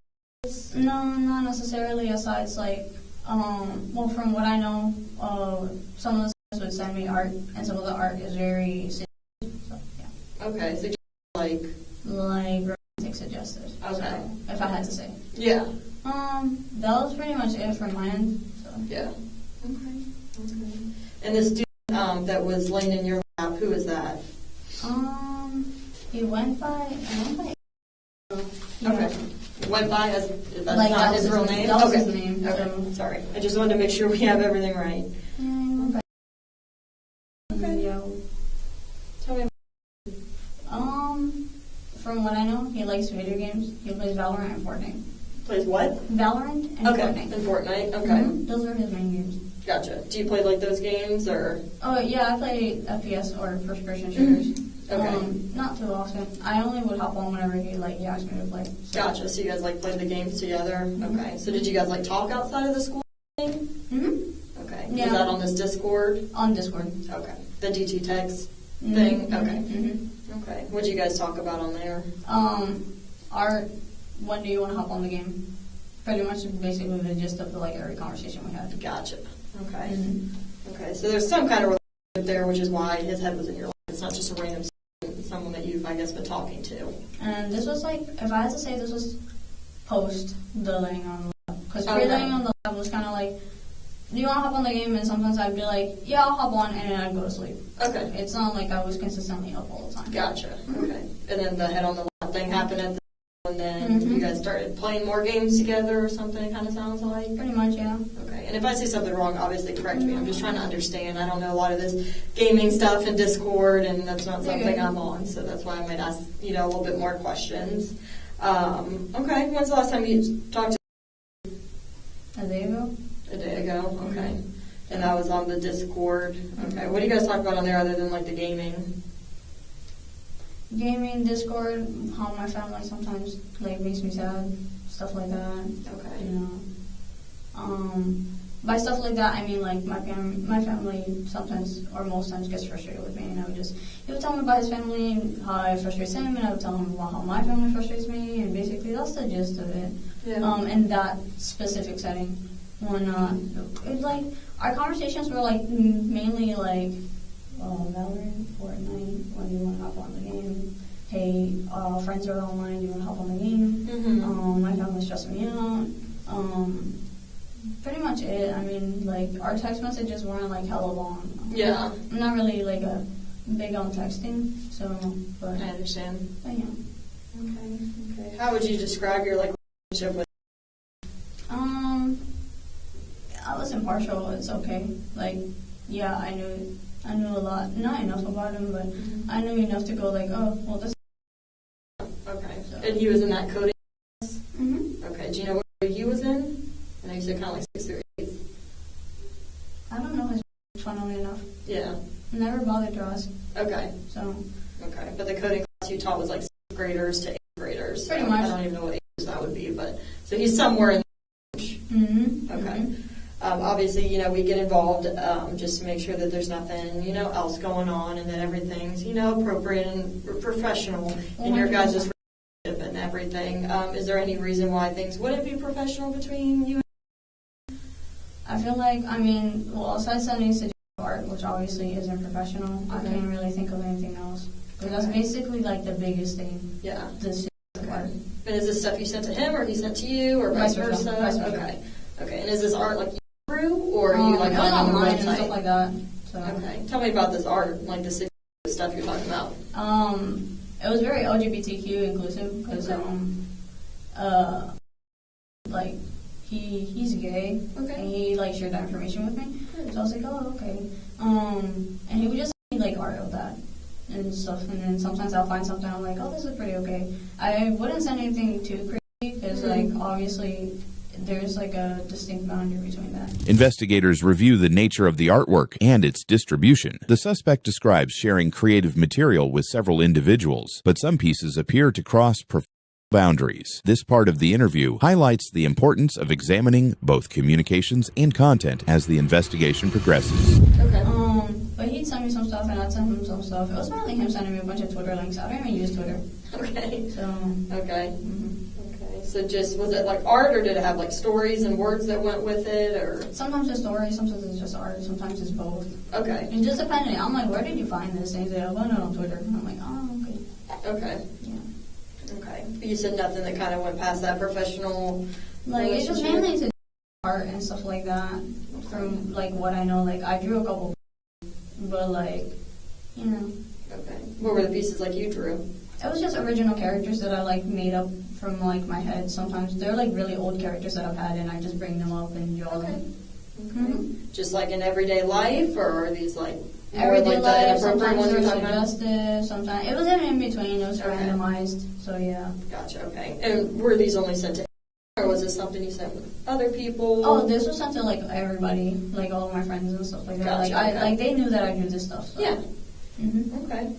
No, not necessarily. Aside like, well, from what I know, some of the students would send me art, and some of the art is very serious. So yeah. Okay. So like romantic suggested. Okay. So, if I had to say. Yeah. That was pretty much it from my end. So. Yeah. Okay. And the student that was laying in your lap, who is that? He went by. Okay. Went by as that's like not that his real name. That was okay. his name. Okay. Sorry. I just wanted to make sure we have everything right. Okay. Yeah. Tell me. From what I know, he likes video games. He plays Valorant and Fortnite. Plays what? Valorant and Fortnite. And Fortnite. Okay. Those are his main games. Gotcha. Do you play like those games or? Oh yeah, I play FPS or first-person shooters. Okay. Not too often. I only would hop on whenever he asked me to play. So. Gotcha. So you guys like played the games together. Okay. So did you guys like talk outside of the school thing? Okay. Yeah. Was that on this Discord? On Discord. Okay. The DT text thing. Okay. Okay. What did you guys talk about on there? Art. When do you want to hop on the game? Pretty much, basically the gist of every conversation we had. Gotcha. Okay. Okay. So there's some kind of relationship there, which is why his head was in your life. It's not just a random someone that you've, I guess, been talking to. And this was if I had to say, this was post the laying on the lab. Because pre-laying on the lab was kind of like, do you want to hop on the game? And sometimes I'd be like, yeah, I'll hop on, and then I'd go to sleep. Okay. It's not like I was consistently up all the time. Gotcha. Okay. And then the head on the lab thing happened at the and then you guys started playing more games together or something, it kind of sounds like? Pretty much, yeah. Okay. And if I say something wrong, obviously correct me. I'm just trying to understand. I don't know a lot of this gaming stuff in Discord, and that's not something I'm on, so that's why I might ask, a little bit more questions. Okay. When's the last time you talked to A day ago. A day ago? Okay. And that was on the Discord. Okay. What do you guys talk about on there other than, the gaming? Gaming, Discord, how my family sometimes makes me sad, stuff like that. Okay. By stuff like that, I mean my family sometimes or most times gets frustrated with me, and he would tell me about his family and how it frustrates him, and I would tell him about how my family frustrates me, and basically that's the gist of it. Yeah. In that specific setting, when our conversations were mainly Valorant, Fortnite, when do you want to hop on the game? Hey, friends are online, do you want to hop on the game? My family's stressing me out. pretty much it. I mean, like, our text messages weren't, like, hella long. Yeah. I'm not really, like, a big on texting, so, but... I understand. But, yeah. Okay. How would you describe your, like, relationship with I was impartial. It's okay. Like, yeah, I knew a lot. Not enough about him, but I knew enough to go, like, oh, well, this... Okay. So. And he was in that coding class? Mm-hmm. Okay. Do you know what grade he was in? I know you said kind of like 6th through 8th. I don't know his funnily enough. Yeah. Never bothered to ask. Okay. So. Okay. But the coding class you taught was like 6th graders to 8th graders. Pretty much. I don't even know what ages that would be, but so he's somewhere in the range. Mm-hmm. Okay. Mm-hmm. Obviously, you know, we get involved just to make sure that there's nothing, you know, else going on and that everything's, you know, appropriate and professional in your guys' relationship and everything. Is there any reason why things wouldn't be professional between you and I feel like, I mean, well, aside sending to art, which obviously isn't professional, I can't really think of anything else. But that's basically like the biggest thing. Yeah. This art. And is this stuff you sent to him or he sent to you or vice versa? Vice versa. Okay. Okay. And is this art like you drew or are you like on the online website? and stuff like that. So. Okay. Tell me about this art, like the stuff you're talking about. It was very LGBTQ inclusive because like he's gay and he like shared that information with me. So I was like, oh, okay. And he would just send me like art of that and stuff, and then sometimes I'll find something I'm like, oh, this is pretty okay. I wouldn't send anything too crazy because like obviously there's like a distinct boundary between that. Investigators review the nature of the artwork and its distribution. The suspect describes sharing creative material with several individuals, but some pieces appear to cross professional boundaries. This part of the interview highlights the importance of examining both communications and content as the investigation progresses. Okay. But he'd send me some stuff and I'd send him some stuff. It was mainly him sending me a bunch of Twitter links. I don't even use Twitter. Okay. So. Okay. Mm-hmm. Okay. So just, was it like art or did it have like stories and words that went with it or? Sometimes it's stories, sometimes it's just art, sometimes it's both. Okay. And just depending, I'm like, where did you find this? And he's like, I found it on Twitter. And I'm like, oh, okay. Okay. Yeah. Okay. But you said nothing that kind of went past that professional like, it's just mainly to art and stuff like that. From like what I know, like I drew a couple, but like, you know. Okay. What were the pieces like you drew? It was just original characters that I like made up from like my head. Sometimes they're like really old characters that I've had, and I just bring them up and draw them. Okay. Mm-hmm. Just like in everyday life, or are these like more everyday like life? the inappropriate ones you're talking about? Suggestive. Sometimes it was in between. It was randomized. So yeah. Gotcha. Okay. And were these only sent to him, or was this something you sent with other people? Oh, this was sent to like everybody, like all of my friends and stuff like that. Gotcha, Like okay. like they knew that I do this stuff. So. Yeah. Mm-hmm. Okay.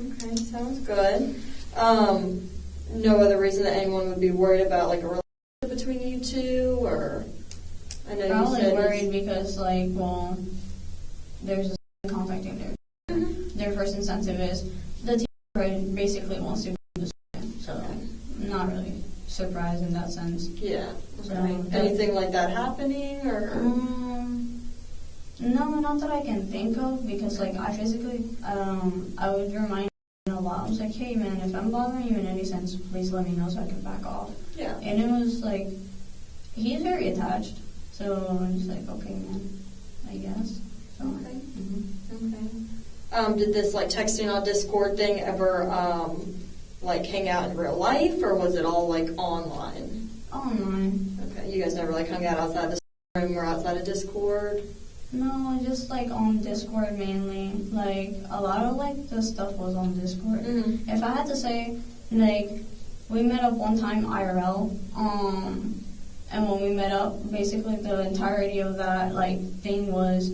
Okay. Sounds good. No other reason that anyone would be worried about like a relationship between you two, or I know Probably you said worried because like, well, there's a conflict in there. Mm-hmm. Their first incentive is the teacher basically wants to be the student, so not really surprised in that sense. Yeah. So, anything like that happening, or? No, not that I can think of, because like I physically, I would remind him a lot. I was like, hey man, if I'm bothering you in any sense, please let me know so I can back off. Yeah. And it was like, he's very attached, so I'm just like, okay man, I guess. So, okay. Mm-hmm. Okay. Did this like texting on Discord thing ever like hang out in real life, or was it all like online? Online. Okay. You guys never like hung out outside the room or outside of Discord? No, just like on Discord mainly. Like a lot of like the stuff was on Discord. Mm-hmm. If I had to say, like, we met up one time IRL, and when we met up, basically the entirety of that like thing was,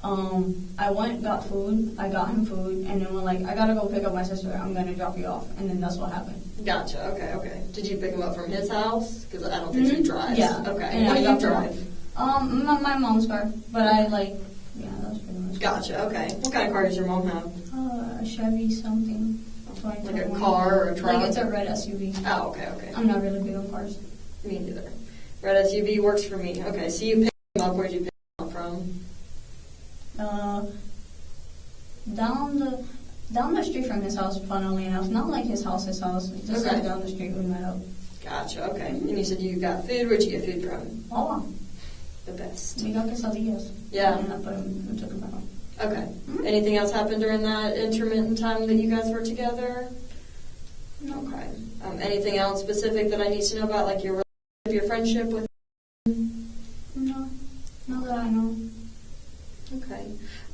I went, got food, I got him food, and then when like I gotta go pick up my sister, I'm gonna drop you off, and then that's what happened. Gotcha. Okay. Did you pick him up from his house? Because I don't think he drives. Yeah. Okay. And What do I you dropped him drive? off. My mom's car, but I like, yeah, that was pretty much. Gotcha. Okay. What kind of car does your mom have? A Chevy something. Like a car or a truck? Like it's a red SUV. Oh, okay. I'm not really big on cars. Me neither. Red SUV works for me. Okay, so you picked him up. Where'd you pick him up from? Down the street from his house, funnily enough. Not like his house, just like down the street we met up. Gotcha, okay. And you said you got food. Where'd you get food from? Wawa. the best? We got quesadillas. Yeah. And I put them and took them out. Okay. Anything else happened during that intermittent time that you guys were together? No. Okay. Anything else specific that I need to know about, like your friendship with? No. Not that I know. Okay.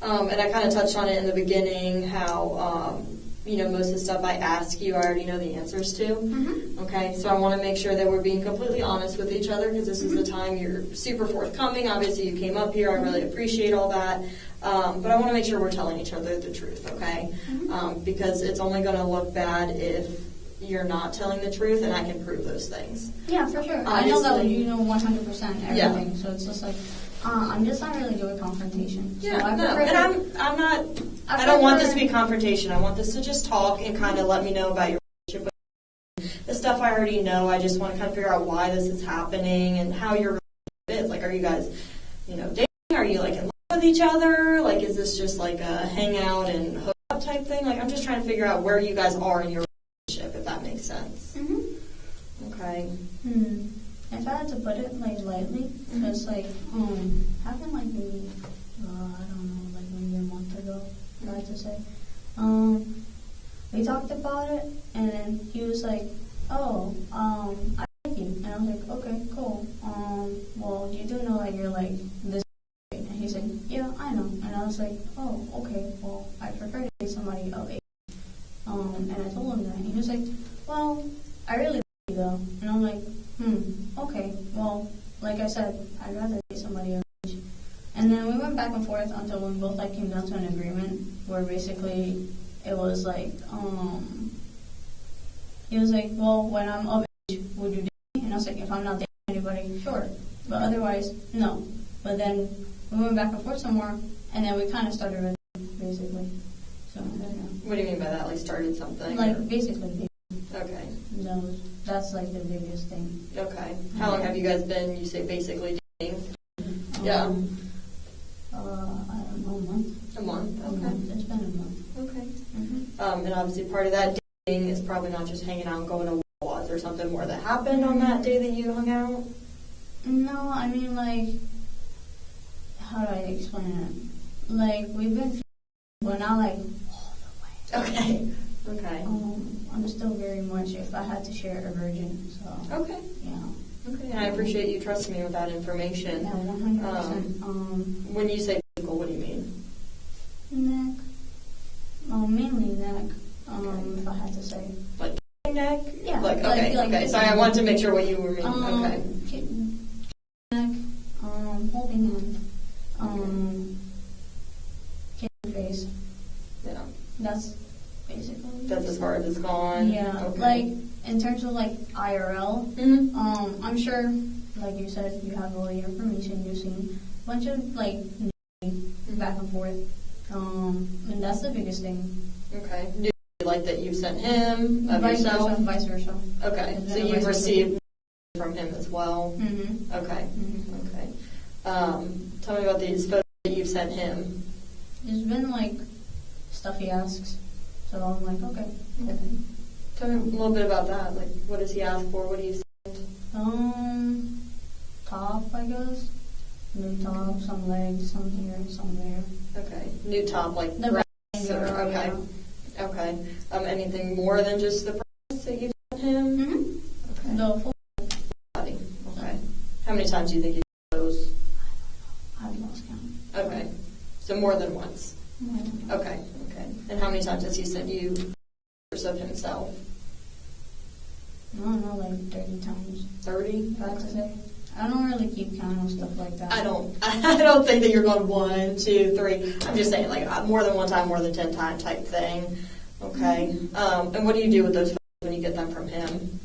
And I kind of touched on it in the beginning, how, most of the stuff I ask you, I already know the answers to. Mm-hmm. Okay, so I want to make sure that we're being completely honest with each other, because this is the time you're super forthcoming. Obviously, you came up here. I really appreciate all that. But I want to make sure we're telling each other the truth, okay? Because it's only going to look bad if you're not telling the truth, and I can prove those things. Yeah, for sure. Obviously, I know that you know 100% everything, yeah. so it's just like, I'm just not really doing confrontation. So Yeah, I no, prefer and I'm not. I don't want this to be confrontation. I want this to just talk and kind of let me know about your relationship. The stuff I already know. I just want to kind of figure out why this is happening and how your relationship is. Like, are you guys, dating? Are you like in love with each other? Like, is this just like a hangout and hook up type thing? Like, I'm just trying to figure out where you guys are in your relationship, if that makes sense. Mm-hmm. Okay. If I had to put it like lightly, it's like happened like maybe I don't know, like maybe a month ago, I like to say. We talked about it, and then he was like, "Oh, I like you," and I was like, "Okay, cool. Well, you do know that you're like this," and he said, "Yeah, I know," and I was like, "Oh, okay. Well, I prefer to date somebody of age." And I told him that, and he was like, "Well, I really like you though," and I'm like, okay, well, like I said, I'd rather date somebody of age. And then we went back and forth until we both like came down to an agreement where basically it was like, he was like, well, when I'm of age, would you date me? And I was like, if I'm not dating anybody, sure. But otherwise, no. But then we went back and forth some more, and then we kind of started with basically. So, What do you mean by that? Like, started something? Like, basically. Okay. No, that's like the biggest thing. Okay. How long have you guys been, you say, basically dating? Yeah. I don't know, a month. A month? Okay. A month. It's been a month. Okay. And obviously part of that dating is probably not just hanging out and going to Wawa's or something. More that happened on that day that you hung out? No, I mean, like, how do I explain it? Like, we've been, we're not like all the way. Okay. Okay. I'm still very much, if I had to share, a virgin, so. Okay. Yeah. Okay, and I appreciate you trusting me with that information. Yeah, 100%. When you say physical, what do you mean? Neck. Mainly neck, if I had to say. Like neck? Yeah. Like, okay, okay. Sorry, I wanted to make sure what you were meaning. Okay. Neck, holding hand, kissing face. Yeah. That's basically. That's as far as it's gone? Yeah. Okay. Like, in terms of like IRL, I'm sure, like you said, you have all the information, you've seen a bunch of like back and forth, and that's the biggest thing. Okay. Do you like that you sent him of Vice yourself? versa, vice versa. Okay. So you've received from him as well? Mm-hmm. Okay. Mm-hmm. Okay. Tell me about these photos that you've sent him. There's been like stuff he asks, so I'm like, okay. Tell me a little bit about that. Like, what does he ask for? What do you send? Top, I guess. New top, some legs, some here, some there. Okay. New top, like the breasts or, okay. Yeah. Okay. Anything more than just the breasts that you sent him? Mm-hmm. Okay. The full body. Okay. How many times do you think you did those? I've lost count. Okay. So more than once? Okay. Okay. And how many times has he sent you pictures of himself? I don't know, like 30 times. 30? If I had to say. I don't really keep count on stuff like that. I don't think that you're going 1, 2, 3. I'm just saying, like, more than one time, more than 10 times type thing. Okay. And what do you do with those photos when you get them from him?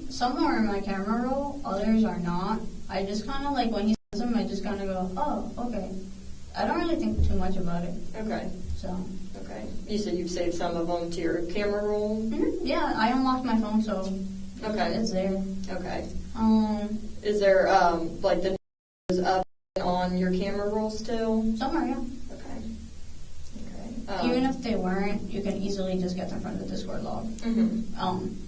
Some are in my camera roll, others are not. I just kind of like, when he sends them, I just kind of go, oh, okay. I don't really think too much about it. Okay. So. Okay. You said you've saved some of them to your camera roll? Mm-hmm. Yeah, I unlocked my phone, so. Okay. It's there. Okay. Is there, like, the news up on your camera roll still? Somewhere, yeah. Okay. Okay. Even if they weren't, you can easily just get them from the Discord log.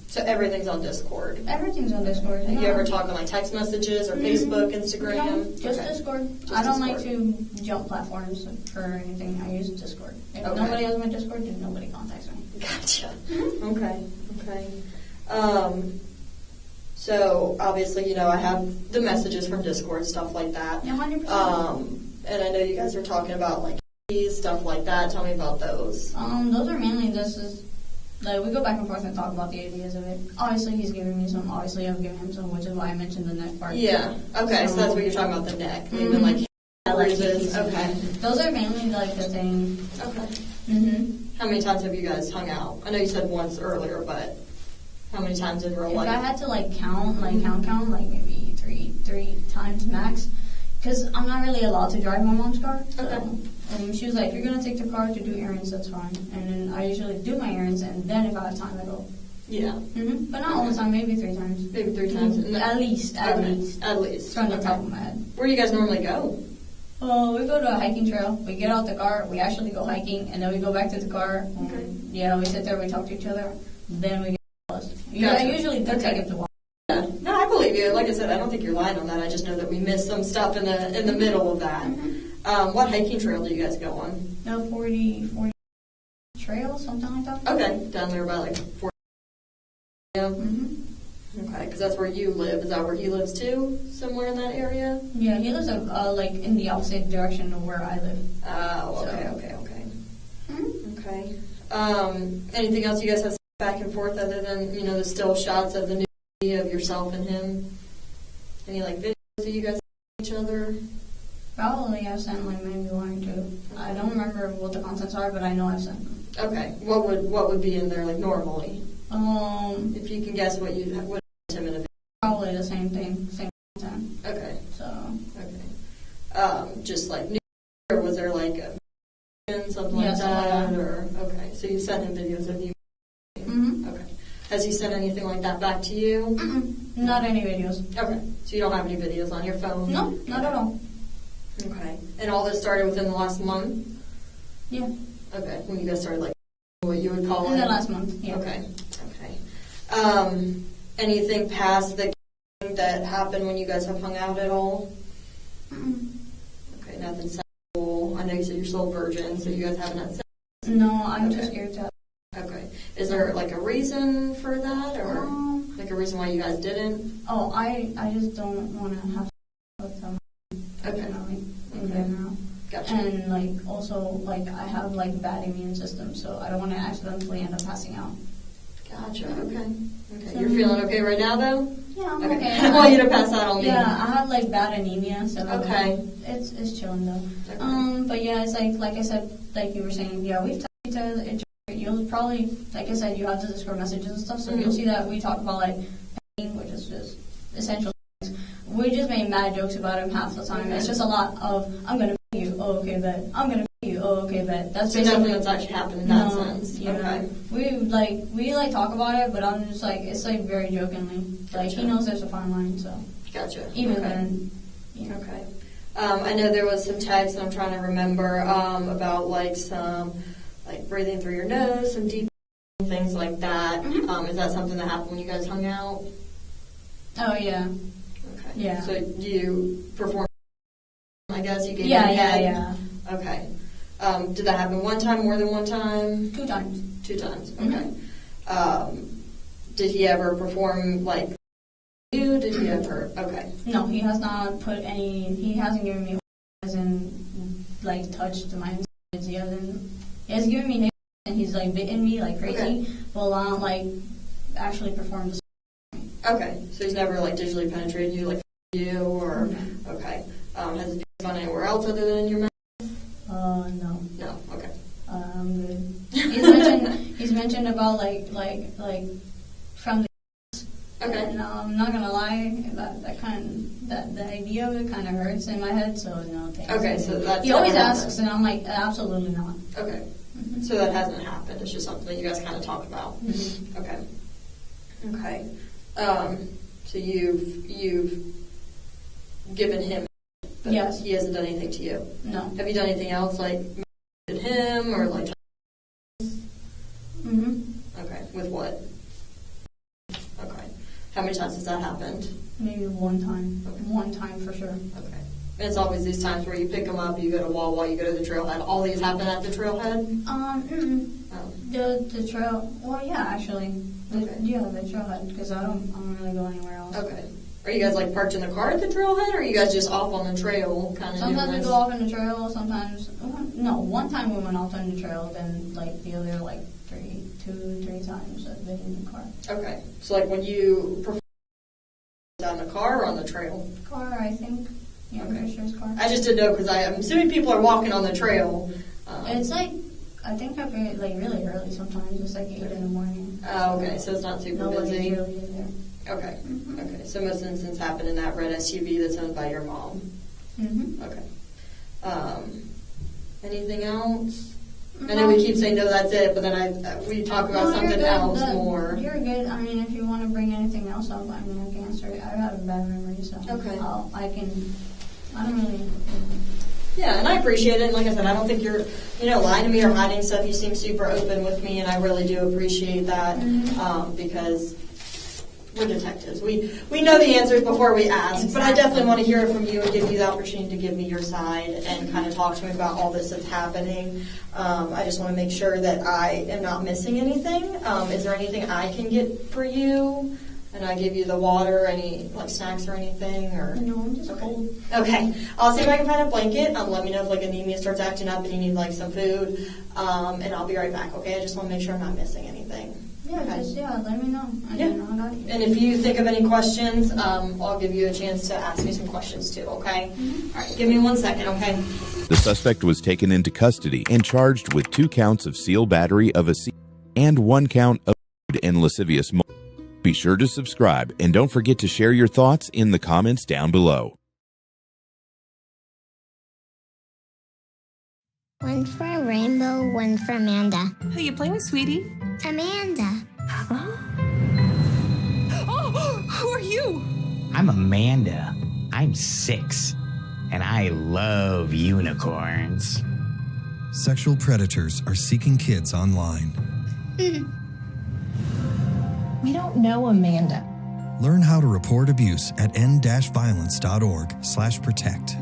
So everything's on Discord. Everything's on Discord. You ever talk on like text messages or Facebook, Instagram? No, just Discord. I don't like Discord. to jump platforms for anything. I use Discord. If Okay. nobody has my Discord, then nobody contacts me. Gotcha. Okay. So obviously, you know, I have the messages from Discord, stuff like that. Yeah, 100%. And I know you guys are talking about like stuff like that. Tell me about those. Those are mainly like we go back and forth and talk about the ideas of it. Obviously, he's giving me some. Obviously, I've given him some, which is why I mentioned the neck part. Yeah. Okay. So that's what you're talking about, the neck. Even like bruises. Okay. Those are mainly like the thing. Okay. How many times have you guys hung out? I know you said once earlier, but how many times in real life? If I had to like count, like maybe three times max. Because I'm not really allowed to drive my mom's car. So, and she was like, if you're going to take the car to do errands, that's fine. And then I usually do my errands, and then if I have time, I go. Yeah. But not all the time, maybe 3 times. Maybe 3 times. At least. At least. From the top of my head. Where do you guys normally go? Oh, we go to a hiking trail. We get out the car, we actually go hiking, and then we go back to the car. And, yeah, we sit there, we talk to each other. Then we get lost. Yeah, I usually do take it to walk. Yeah. No, I believe you. Like I said, I don't think you're lying on that. I just know that we missed some stuff in the middle of that. What hiking trail do you guys go on? No, 40 trail, something like that. Okay, down there by like 40. Yeah. Okay, because that's where you live. Is that where he lives too? Somewhere in that area? Yeah, he lives like in the opposite direction of where I live. Oh, okay. Okay. Anything else you guys have back and forth other than, you know, the still shots of the nudity of yourself and him? Any like videos that you guys see each other? Probably I've sent like maybe 1 or 2. I don't remember what the contents are, but I know I've sent them. Okay. What would be in there like normally? If you can guess what would him in a video. Probably the same thing, same content. Okay. So. Okay. Just like nudity, or was there like something like that? Or okay. So you sent him videos of you. Okay. Has he sent anything like that back to you? Not any videos. Okay. So you don't have any videos on your phone? No, not at all. Okay. And all this started within the last month? Yeah. Okay. When you guys started like what you would call in the last month, yeah. Okay. Anything past the that happened when you guys have hung out at all? Okay, nothing sexual. I know you said you're still a virgin, so you guys haven't had sex? No, I'm just scared to. Okay. Is there like a reason for that, or like a reason why you guys didn't? Oh, I just don't want to have sex with them. Okay. In general. Gotcha. And like also like I have like bad immune system, so I don't want to accidentally end up passing out. Gotcha. Okay. So, you're feeling okay right now, though? Yeah, I'm okay. I want you to pass out on me. Yeah, I have like bad anemia, so it's chilling though. Okay. But yeah, it's like I said, like you were saying, yeah, we've talked to each other. You'll probably, like I said, you have the Discord messages and stuff, so you'll see that we talk about like pain, which is just essential things. We just make mad jokes about him half the time. It's just a lot of I'm gonna you, oh okay, bet. I'm gonna you, oh okay, bet. That's so nothing that's actually happened in that sense. Yeah. Okay. We talk about it, but I'm just like it's like very jokingly. Like he knows there's a fine line, so. Gotcha. Even then. Yeah. Okay. I know there was some text, and I'm trying to remember about like some like breathing through your nose, some deep things like that. Is that something that happened when you guys hung out? Oh yeah. Okay. Yeah. So you performed. I guess you gave. Yeah. Okay. Did that happen one time, more than one time? 2 times. 2 times. Okay. Did he ever perform like you? Did he ever? Okay. No, he has not put any. He hasn't given me as in like touched my. He has given me and he's like bitten me like crazy. But not like actually performed. Okay, so he's never like digitally penetrated you like you or okay. Has it gone anywhere else other than your mouth? No. No. Okay. I'm good. He's mentioned about like from the. Okay. And I'm not gonna lie, the idea of it kind of hurts in my head. So no, thanks. Okay, so that's. He always asks, and I'm like, absolutely not. Okay. So that hasn't happened. It's just something that you guys kind of talk about. Okay. Okay. So you've given him. But yes. He hasn't done anything to you. No. Have you done anything else like him or like many times has that happened? Maybe one time. One time for sure. Okay. And it's always these times where you pick them up, you go to Wawa, you go to the trailhead. All these happen at the trailhead? The trail. Well, yeah, actually. Yeah, the trailhead, because I don't really go anywhere else. Okay. Are you guys like parked in the car at the trailhead, or are you guys just off on the trail kind of? Sometimes we go off on the trail. Sometimes no. One time we went off on the trail. Then like the other like 2-3 times I've been in the car. Okay. So like when you prefer on the car or on the trail? Car, I think. Yeah, Okay. for sure it's car. I just didn't know because I'm assuming people are walking on the trail. It's like I think I've been like really early sometimes. It's like 8 in the morning. Oh, okay. So it's not super Nobody's busy. really in there. Okay. Okay. So most incidents happen in that red SUV that's owned by your mom. Mm-hmm. Okay. Anything else? I know we keep saying no, that's it, but then we talk about something else more. You're good. I mean, if you want to bring anything else up, I mean, I can answer it. I have a bad memory, so Okay. I don't really. Yeah, and I appreciate it. And like I said, I don't think you're, lying to me or hiding stuff. You seem super open with me, and I really do appreciate that because we're detectives. We know the answers before we ask, but I definitely want to hear it from you and give you the opportunity to give me your side and kind of talk to me about all this that's happening. I just want to make sure that I am not missing anything. Is there anything I can get for you? And I give you the water, any like snacks or anything, or no, I'm just cold. Okay, I'll see if I can find a blanket. Let me know if like anemia starts acting up and you need like some food, and I'll be right back. Okay, I just want to make sure I'm not missing anything. Yeah, okay. Let me know. I got you. And if you think of any questions, I'll give you a chance to ask me some questions too. Okay. All right, give me 1 second. Okay. The suspect was taken into custody and charged with 2 counts of seal battery of a sea and 1 count of lewd and lascivious. Be sure to subscribe and don't forget to share your thoughts in the comments down below. One for a rainbow, one for Amanda. Who you playing with, sweetie? Amanda. Oh, who are you? I'm Amanda. I'm 6, and I love unicorns. Sexual predators are seeking kids online. We don't know Amanda. Learn how to report abuse at end-violence.org/protect.